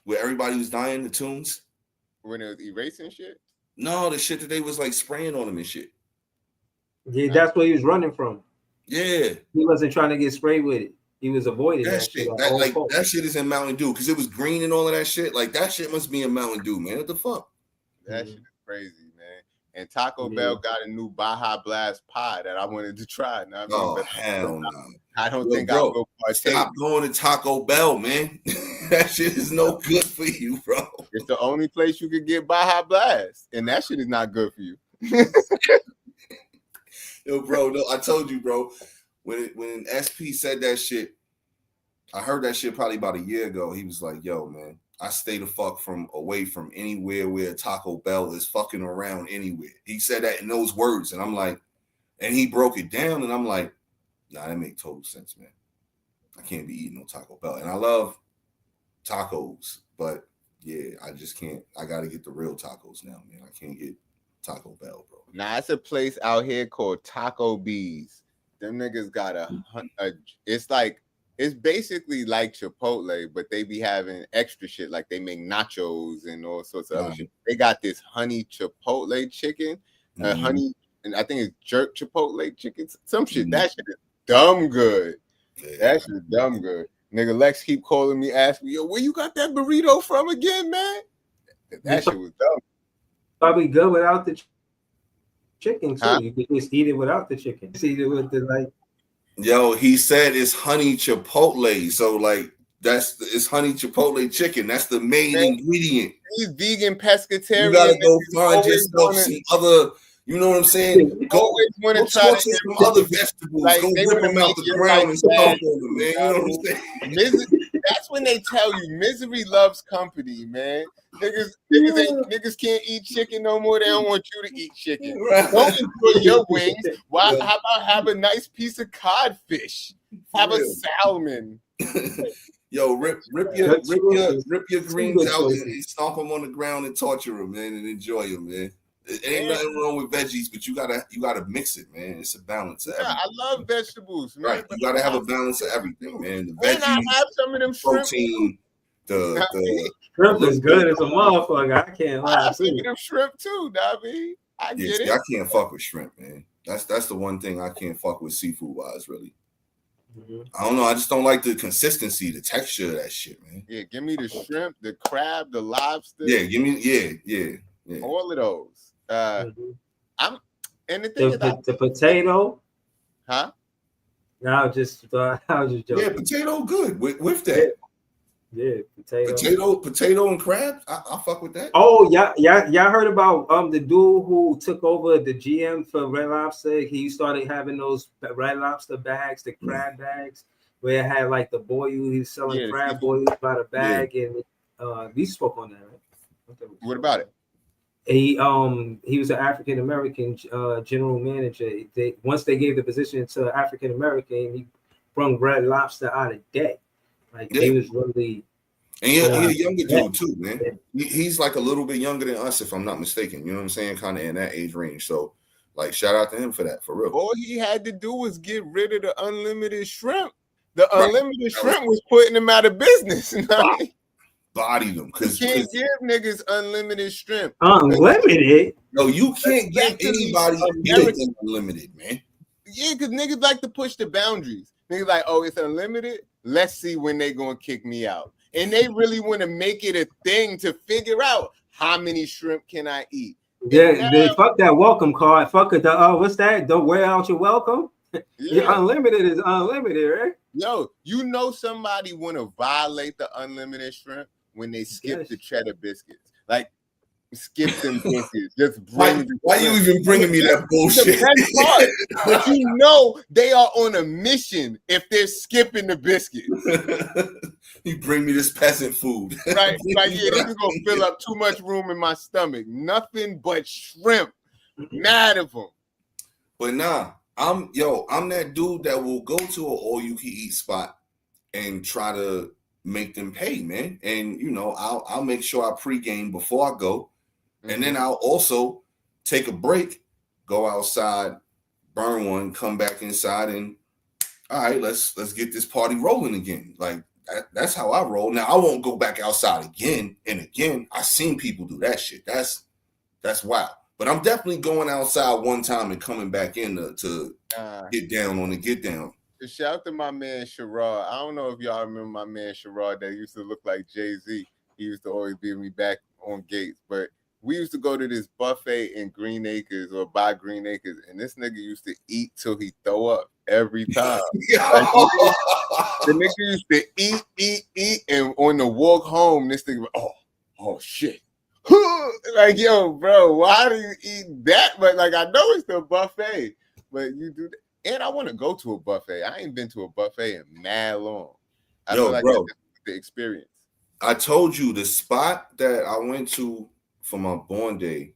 where everybody was dying, the tunes? When it was erasing shit? No, the shit that they was like spraying on them and shit. Yeah, that's what he was running from. Yeah, He wasn't trying to get sprayed with it. He was avoiding that shit. That shit is in Mountain Dew because it was green and all of that shit. Like, that shit must be in Mountain Dew, man. What the fuck? That shit is crazy, man. And Taco Bell got a new Baja Blast pie that I wanted to try. Now, hell no. I don't think I'll go partake. Stop going to Taco Bell, man. That shit is no good for you, bro. It's the only place you could get Baja Blast, and that shit is not good for you. Yo, bro, no, I told you, bro. When SP said that shit, I heard that shit probably about a year ago. He was like, yo, man, I stay the fuck away from anywhere where Taco Bell is fucking around anywhere. He said that in those words, and I'm like, and he broke it down, and I'm like, nah, that make total sense, man. I can't be eating no Taco Bell. And I love tacos, but yeah, I just can't. I got to get the real tacos now, man. I can't get Taco Bell, bro. Nah, it's a place out here called Taco Bees. Them niggas got it's basically like Chipotle, but they be having extra shit, like they make nachos and all sorts of other shit. They got this honey Chipotle chicken, honey, and I think it's jerk Chipotle chicken, some shit. That shit is dumb good. Yeah. That shit is dumb good. Nigga Lex keep calling me, asking me, yo, where you got that burrito from again, man? That shit was dumb. Probably good without the chicken too. You could just eat it without the chicken. Just eat it with the like. Yo, he said it's honey Chipotle, so like it's honey Chipotle chicken. That's the main ingredient. These vegan pescatarians. You gotta go find yourself some other. You know what I'm saying? Go want to try some other vegetables. Like, go rip them out the ground and stomp on them, man. You know what I'm saying? That's when they tell you misery loves company, man. Niggas can't eat chicken no more. They don't want you to eat chicken. Right. Don't enjoy your wings. Why? How about have a nice piece of codfish? Have a salmon. Yo, rip your greens out and stomp them on the ground and torture them, man, and enjoy them, man. It ain't nothing wrong with veggies, but you gotta mix it, man. It's a balance of everything. I love vegetables, man. Right, you gotta have a balance of everything, man. The And I veggies, have some of them shrimp. protein, the Shrimp is good as a motherfucker. I can't I lie. have some of them shrimp too, Davi. I yeah, get see, it. I can't fuck with shrimp, man. That's the one thing I can't fuck with seafood wise, really. I don't know. I just don't like the consistency, the texture of that shit, man. Yeah, give me the shrimp, the crab, the lobster. Yeah, give me yeah. All of those. I'm and the thing is, The potato. huh? No, I was just joking. Yeah, potato good with that. Yeah, potato. Potato and crabs. I fuck with that. Oh, y'all heard about the dude who took over the GM for Red Lobster? He started having those Red Lobster bags, the crab bags, where it had like the boil. He was selling crab boils by the bag, and we spoke on that. Right? What about it? He was an African American general manager. Once they gave the position to African American, he brought Red Lobster out of debt. Like he was really, and he's a younger dude too, man. He's like a little bit younger than us, if I'm not mistaken. You know what I'm saying? Kind of in that age range. So, like, shout out to him for that, for real. All he had to do was get rid of the unlimited shrimp. The unlimited shrimp was putting him out of business. Body them, because you can't give niggas unlimited shrimp. Unlimited? No, you can't give anybody unlimited, man. Yeah, because niggas like to push the boundaries. Niggas like, oh, it's unlimited. Let's see when they gonna kick me out. And they really want to make it a thing to figure out how many shrimp can I eat. Yeah, they fuck that welcome card. Fuck it. What's that? Don't wear out your welcome. Yeah. Unlimited is unlimited, right? Yo, you know somebody want to violate the unlimited shrimp when they skip the cheddar biscuits. Like, skip them biscuits. Just bring. Why you even bringing me that bullshit? But you know they are on a mission if they're skipping the biscuits. You bring me this peasant food, right? Like, yeah, this is gonna fill up too much room in my stomach. Nothing but shrimp. Mad of them. But nah, I'm that dude that will go to an all-you-can-eat spot and try to make them pay, man. And I'll make sure I pregame before I go. And then I'll also take a break, go outside, burn one, come back inside, and all right, let's get this party rolling again. Like that's how I roll. Now I won't go back outside again and again. I've seen people do that shit. That's wild. But I'm definitely going outside one time and coming back in to get down on the get down. Shout out to my man Sherrod. I don't know if y'all remember my man Sherrod that used to look like Jay-Z. He used to always beat me back on Gates, but we used to go to this buffet in Green Acres or by Green Acres, and this nigga used to eat till he throw up every time. Like, the nigga used to eat, and on the walk home, this nigga, oh shit. Like, yo, bro, why do you eat that? But like, I know it's the buffet, but you do that. And I want to go to a buffet. I ain't been to a buffet in mad long. I feel like bro, that's the experience. I told you the spot that I went to for my born day,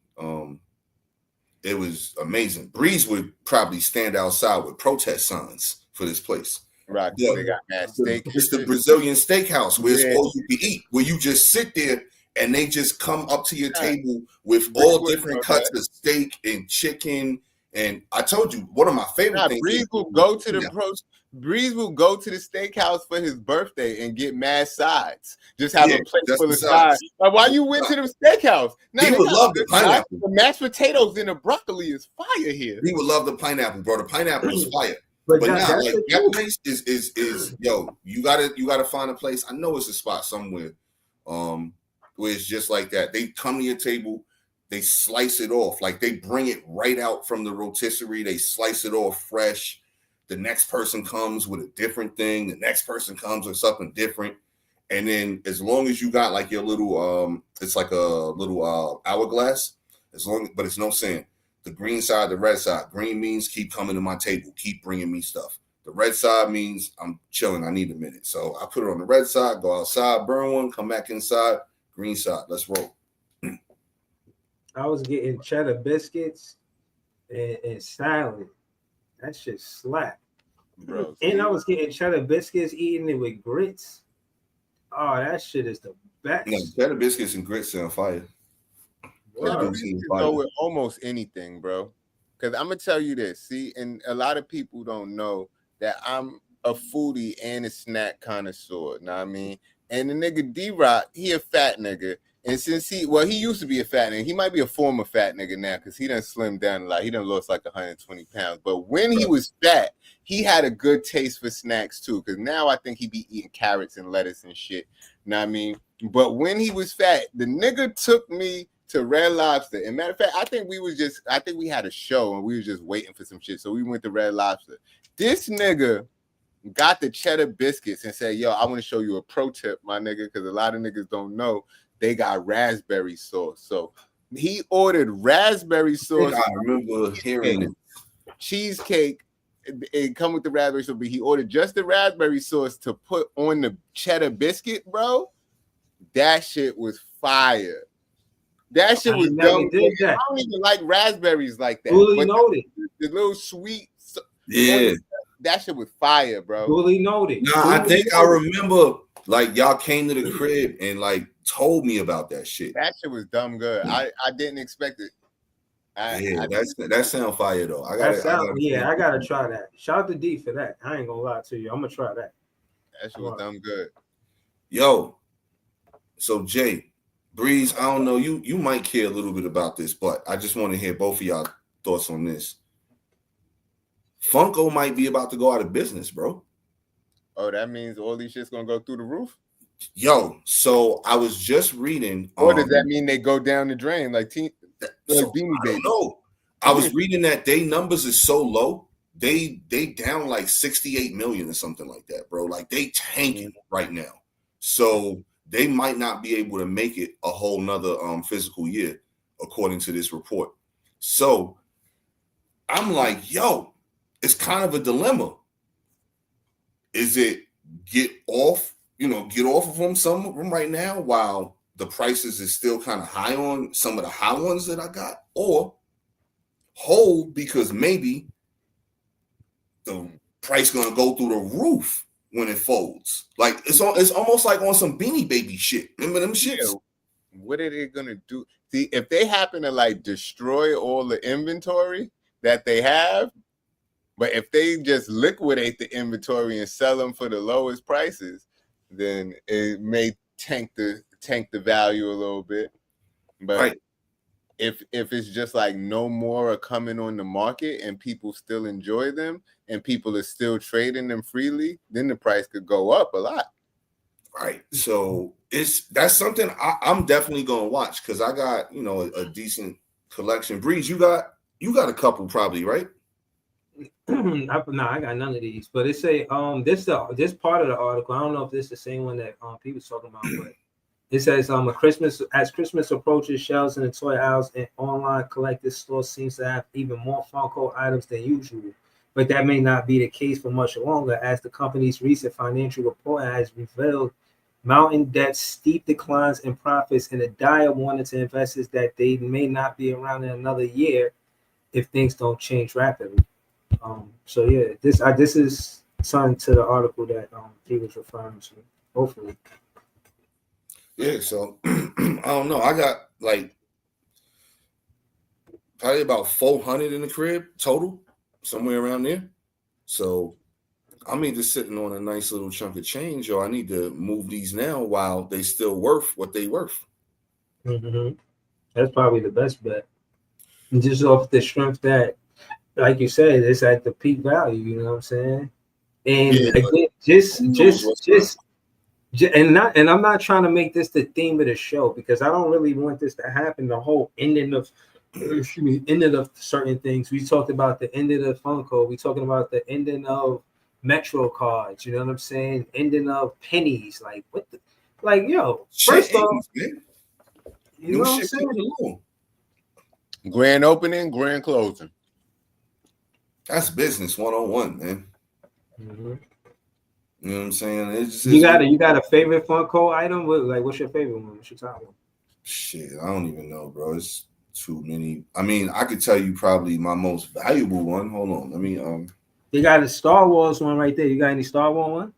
it was amazing. Breeze would probably stand outside with protest signs for this place. Right. Yeah. They got mad steak. It's the Brazilian steakhouse where it's all you can eat, where you just sit there and they just come up to your table with all different cuts of steak and chicken. And I told you, one of my favorite things. Breeze will go to the Breeze will go to the steakhouse for his birthday and get mad sides. Just have a plate full of sides. Like, why you went to the steakhouse? Now, he would love the pineapple. The mashed potatoes and the broccoli is fire here. He would love the pineapple, bro. The pineapple is fire. But now, like, that place is yo. You gotta find a place. I know it's a spot somewhere, where it's just like that. They come to your table. They slice it off. Like, they bring it right out from the rotisserie. They slice it off fresh. The next person comes with a different thing. The next person comes with something different. And then as long as you got like your little, it's like a little hourglass, but it's no saying the green side, the red side. Green means keep coming to my table. Keep bringing me stuff. The red side means I'm chilling. I need a minute. So I put it on the red side, go outside, burn one, come back inside. Green side. Let's roll. I was getting cheddar biscuits and salad. That shit slap. Bro, and I was getting cheddar biscuits, eating it with grits. Oh, that shit is the best. No, cheddar biscuits and grits sound fire. Wow. You can go with almost anything, bro. Because I'm gonna tell you this. See, and a lot of people don't know that I'm a foodie and a snack connoisseur. Know what I mean? And the nigga D-Rock, he a fat nigga. And since he used to be a fat nigga. He might be a former fat nigga now because he done slimmed down a lot. He done lost like 120 pounds. But when he was fat, he had a good taste for snacks too. Because now I think he be eating carrots and lettuce and shit. Know what I mean? But when he was fat, the nigga took me to Red Lobster. And matter of fact, I think we had a show and we were just waiting for some shit. So we went to Red Lobster. This nigga got the cheddar biscuits and said, yo, I want to show you a pro tip, my nigga, because a lot of niggas don't know they got raspberry sauce. So he ordered raspberry sauce. I remember hearing it. Cheesecake. It come with the raspberry sauce, but he ordered just the raspberry sauce to put on the cheddar biscuit, bro. That shit was fire. That shit was dumb. I don't even like raspberries like that. Fully noted. The little sweet. Yeah. That shit was fire, bro. Fully noted. Nah, I think I remember like y'all came to the crib and like told me about that shit. That shit was dumb good. I didn't expect it. That sound fire though. I gotta try that. Shout out to D for that. I ain't gonna lie to you. I'm gonna try that. That shit was dumb good. Yo, so Jay, Breeze, I don't know, you might care a little bit about this, but I just want to hear both of y'all thoughts on this. Funko might be about to go out of business, bro. Oh, that means all these shit's gonna go through the roof? Yo, so I was just reading. Or does that mean they go down the drain like Beanie Baby? I don't know. I was reading that they numbers is so low. They down like 68 million or something like that, bro. Like they tanking right now. So they might not be able to make it a whole nother physical year, according to this report. So I'm like, yo, it's kind of a dilemma. Is it get off of them, some of them right now while the prices is still kind of high on some of the high ones that I got, or hold because maybe the price gonna go through the roof when it folds. Like it's almost like on some Beanie Baby shit. Remember them shits? Yeah. What are they gonna do? See, if they happen to like destroy all the inventory that they have, but if they just liquidate the inventory and sell them for the lowest prices, then it may tank the value a little bit. But right. if it's just like no more are coming on the market and people still enjoy them and people are still trading them freely, then the price could go up a lot. Right. So that's something I'm definitely gonna watch because I got a decent collection. Breeze, you got a couple probably, right? I got none of these, but it say this part of the article. I don't know if this is the same one that people's talking about, but it says as Christmas approaches, shelves in the toy aisles and online collector stores seems to have even more Funko items than usual. But that may not be the case for much longer, as the company's recent financial report has revealed mounting debt, steep declines in profits, and a dire warning to investors that they may not be around in another year if things don't change rapidly. So yeah, this is something to the article that he was referring to. Hopefully, yeah. So I don't know. I got like probably about 400 in the crib total, somewhere around there. So I'm either sitting on a nice little chunk of change, or I need to move these now while they still worth what they worth. Mm-hmm. That's probably the best bet. And just off the strength that, like you said, it's at the peak value. You know what I'm saying? And again, and I'm not trying to make this the theme of the show because I don't really want this to happen. The whole ending of certain things. We talked about the ending of Funko. We talking about the ending of Metro cards. You know what I'm saying? Ending of pennies. Like what? First off, man. You know what I'm saying? Grand opening, grand closing. That's business 101, man. Mm-hmm. You know what I'm saying? You got a favorite Funko item? What's your favorite one? What's your top one? Shit, I don't even know, bro. It's too many. I mean, I could tell you probably my most valuable one. Hold on, let me. You got a Star Wars one right there. You got any Star Wars one?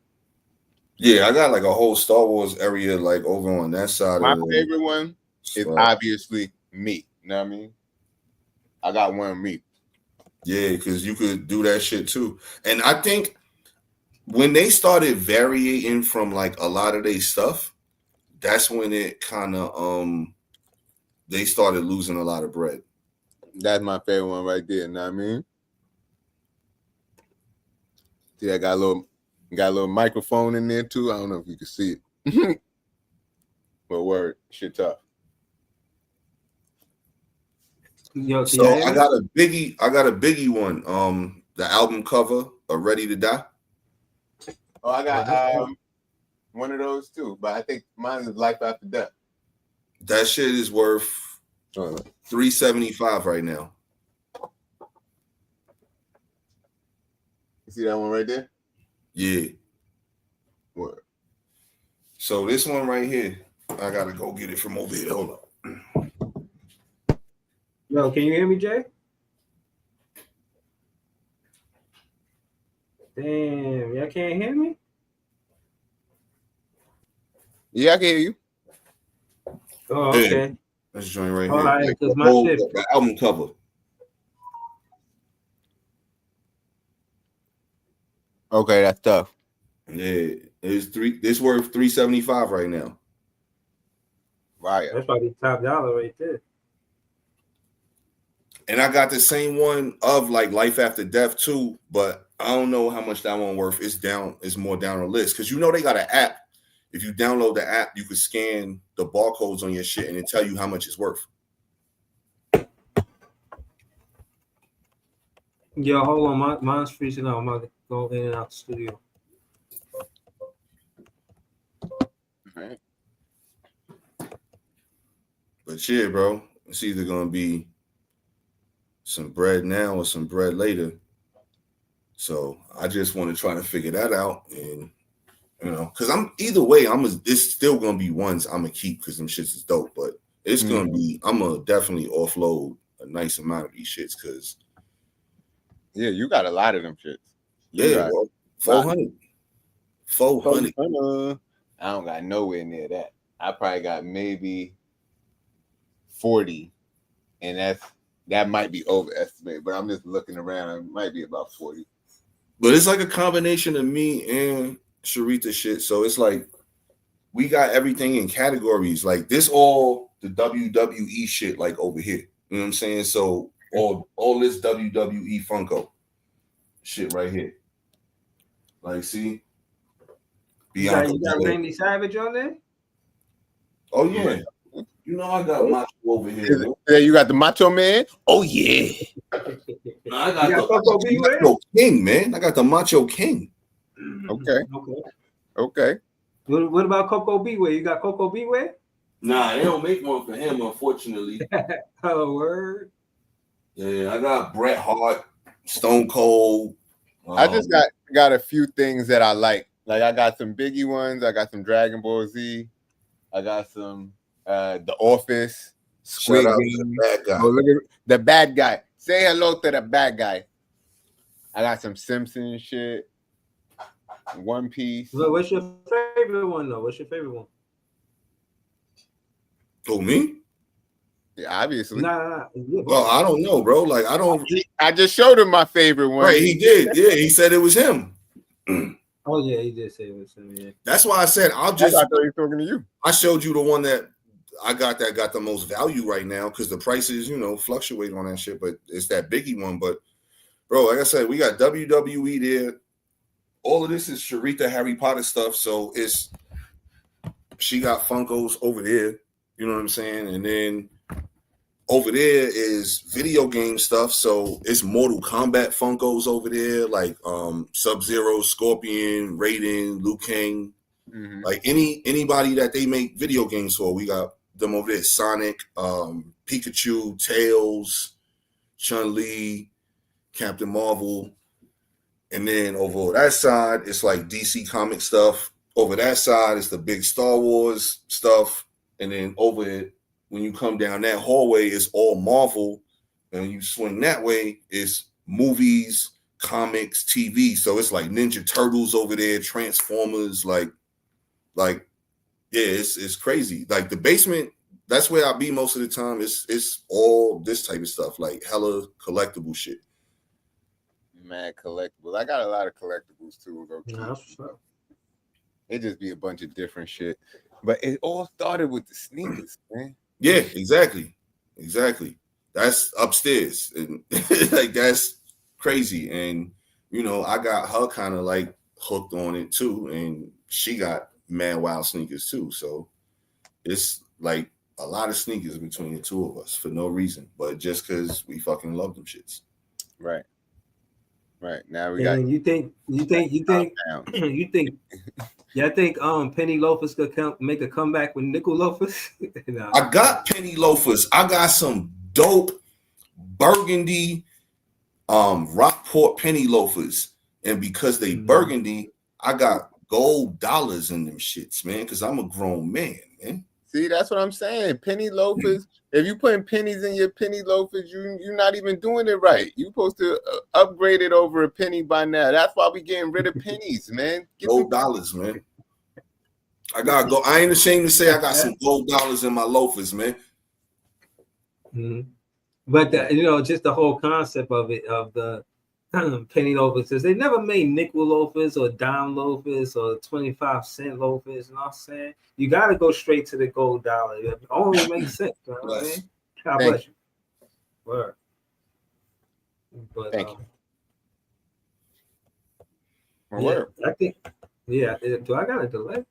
Yeah, I got like a whole Star Wars area like over on that side. My favorite one is obviously me. You know what I mean? I got one me. Yeah, because you could do that shit too. And I think when they started varying from like a lot of their stuff, that's when it kind of they started losing a lot of bread. That's my favorite one right there. You know what I mean? See, I got a little microphone in there too. I don't know if you can see it. But word, shit tough. Yo, So I got a biggie one. The album cover of Ready to Die. Oh, I got one of those too, but I think mine is Life After Death. That shit is worth $375 right now. You see that one right there? Yeah. What? So this one right here, I gotta go get it from over here. Hold up. Yo, can you hear me, Jay? Damn, y'all can't hear me? Yeah, I can hear you. Oh, okay. Yeah. That's joint right All here. right, Like because my whole- shit. the album cover. Okay, that's tough. Yeah, it's worth $375 right now. Right. That's probably top dollar right there. And I got the same one of like Life After Death too, but I don't know how much that one worth. It's more down the list because they got an app. If you download the app, you can scan the barcodes on your shit and it tell you how much it's worth. Yo, hold on, mine's freezing out. I'm about to go in and out the studio. Right. But yeah, bro, it's either gonna be some bread now or some bread later. So I just want to try to figure that out, and because it's still gonna be ones I'm gonna keep because them shits is dope, but it's gonna be I'm gonna definitely offload a nice amount of these shits because you got a lot of them shits. bro, 400. I don't got nowhere near that. I probably got maybe 40, and that might be overestimated, but I'm just looking around. It might be about 40. But it's like a combination of me and Sharita shit. So it's like we got everything in categories. Like this all the WWE shit like over here. You know what I'm saying? So all this WWE Funko shit right here. Like see? You got Randy Savage on there? Oh yeah. I got Macho over here. Yeah, you got the Macho Man? Oh yeah. No, I got the Macho King, man. I got the Macho King. Okay. What about Coco Beware? You got Coco Beware? Nah, they don't make one for him, unfortunately. Oh, word. Yeah, I got Bret Hart, Stone Cold. I just got a few things that I like. Like I got some Biggie ones. I got some Dragon Ball Z. I got some The Office. Squid Game. Bad guy. Oh, look at the bad guy. Say hello to the bad guy. I got some Simpsons shit. One Piece. What's your favorite one though? What's your favorite one? Oh, me? Yeah, obviously. Nah. Well, I don't know, bro. Like I just showed him my favorite one. Right, he did. Yeah, he said it was him. Oh yeah, he did say it was him. Yeah. That's why I said I thought he was talking to you. I showed you the one that I got that got the most value right now because the prices, fluctuate on that shit. But it's that Biggie one. But bro, like I said, we got WWE there. All of this is Sharita Harry Potter stuff. So she got Funkos over there. You know what I'm saying? And then over there is video game stuff. So it's Mortal Kombat Funkos over there, like Sub-Zero, Scorpion, Raiden, Liu Kang. Mm-hmm. Like anybody that they make video games for, we got them over there. Sonic, Pikachu, Tails, Chun-Li, Captain Marvel. And then over that side, it's like DC comic stuff. Over that side, it's the big Star Wars stuff. And then over it, when you come down that hallway, it's all Marvel. And when you swing that way, it's movies, comics, TV. So it's like Ninja Turtles over there, Transformers, like yeah, it's crazy. Like the basement that's where I be most of the time. It's all this type of stuff, like hella collectible shit. Mad collectibles. I got a lot of collectibles too. Nah, that's what's up. It just be a bunch of different shit. But it all started with the sneakers, man. Yeah, exactly. That's upstairs, and like that's crazy. And you know, I got her kind of like hooked on it too, and she got mad wild sneakers too. So it's like a lot of sneakers between the two of us for no reason, but just because we fucking love them shits. Right. Now we got. And you think Yeah, I think penny loafers could make a comeback with nickel loafers. No. I got penny loafers. I got some dope burgundy Rockport penny loafers. And because they burgundy, I got gold dollars in them shits, man, because I'm a grown man. See, that's what I'm saying. Penny loafers. If you putting pennies in your penny loafers, you're not even doing it right. You supposed to upgrade it over a penny by now. That's why we getting rid of pennies, man. Gold dollars, man. I gotta go. I ain't ashamed to say I got some gold dollars in my loafers, man. Mm-hmm. But just the whole concept of it, of the penny loafers, is they never made nickel loafers or dime loafers or 25-cent loafers. You know what I'm saying? You got to go straight to the gold dollar. It only makes sense. You know what I mean? God bless you. Word. But, Thank you. Word. I think. Yeah. Do I got a delay?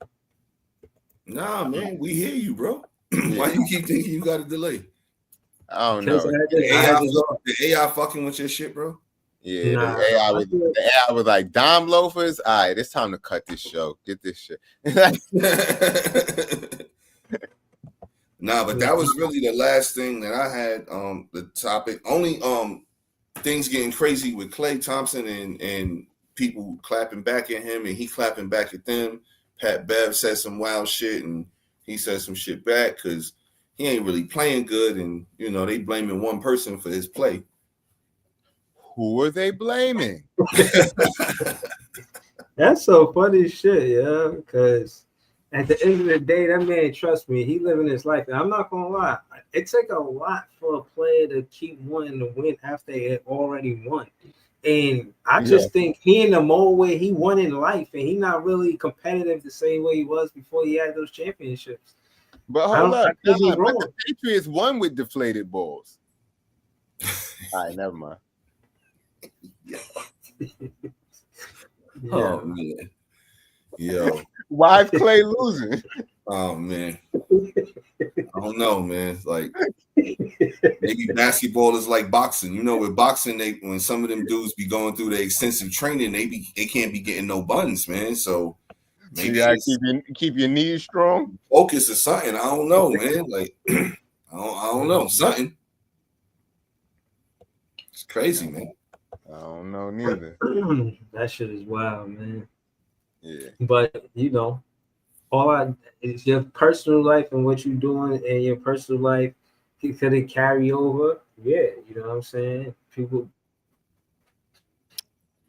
Nah, man. We hear you, bro. Why you keep thinking you got a delay? I don't know. The AI fucking with your shit, bro. Yeah, nah, the AI was like, dime loafers. All right, it's time to cut this show. Get this shit. Nah, but that was really the last thing that I had. The topic only things getting crazy with Klay Thompson and people clapping back at him and he clapping back at them. Pat Bev said some wild shit and he said some shit back because he ain't really playing good, and they blaming one person for his play. Who are they blaming? That's so funny shit, yeah. Because at the end of the day, that man, trust me, he living his life. And I'm not gonna lie, it took a lot for a player to keep wanting to win after they had already won. And I just think he in the mode where he won in life, and he not really competitive the same way he was before he had those championships. But hold up, but the Patriots won with deflated balls. All right, never mind. Yeah. Oh man, yo, why is Klay losing? Oh man, I don't know, man. Like maybe basketball is like boxing. With boxing, when some of them dudes be going through the extensive training, they can't be getting no buns, man. So maybe you gotta keep your knees strong. Focus or something. I don't know, man. Like I don't know something. It's crazy, man. I don't know neither. That shit is wild, man. Yeah. But it's your personal life and what you're doing in your personal life. Could it carry over? Yeah, you know what I'm saying? People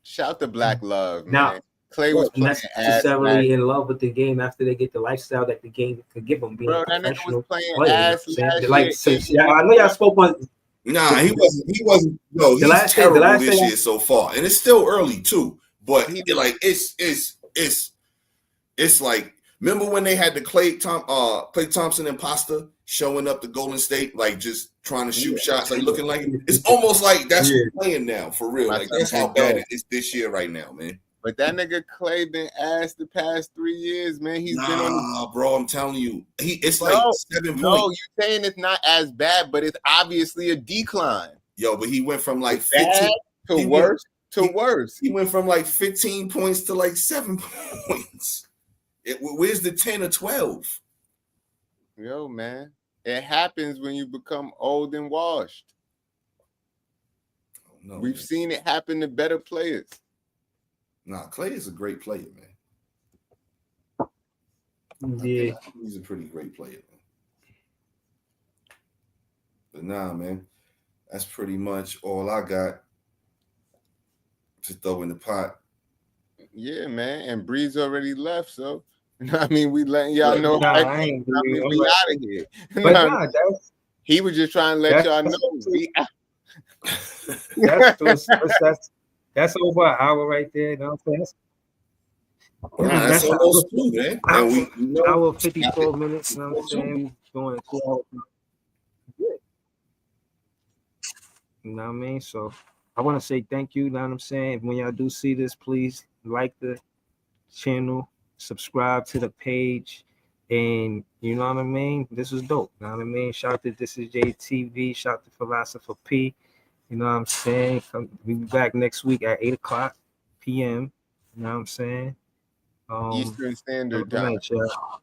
shout to Black Love, man. Now, Klay was playing necessarily in love with the game after they get the lifestyle that the game could give them. Being bro, that nigga was playing ass last year. I know y'all spoke on. Nah, he wasn't. No, he's terrible this year so far, and it's still early too. But it's like, remember when they had the Klay Thompson imposter showing up to Golden State, like just trying to shoot shots, like looking like it's almost like that's what's playing now for real. Like that's how bad it is this year right now, man. But that nigga Klay been ass the past 3 years, man. He's been on bro. I'm telling you, it's like 7 points. No, you're saying it's not as bad, but it's obviously a decline. Yo, but he went from like 15 to worse. He went from like 15 points to like 7 points. Where's the 10 or 12? Yo, man, it happens when you become old and washed. No, we've seen it happen to better players. Nah, Klay is a great player, man. Yeah, he's a pretty great player, man. But nah, man, that's pretty much all I got to throw in the pot. Yeah, man, and Breeze already left, so I mean, we letting y'all know. Nah, Right, I ain't I mean, I'm we like- out of here. But nah, He was just trying to let y'all that's- know. We out. that's over an hour right there. You know what I'm saying? Nah, that's almost two, man. And we, you know, Hour 54 minutes. You know what I'm saying? Going 2 hours. Yeah. You know what I mean? So I want to say thank you. You know what I'm saying? When y'all do see this, please like the channel, subscribe to the page, and you know what I mean? This was dope. You know what I mean? Shout out to This Is JTV. Shout out to Philosopher P. You know what I'm saying? We'll be back next week at 8:00 p.m. You know what I'm saying? Eastern Standard good Time. night, y'all.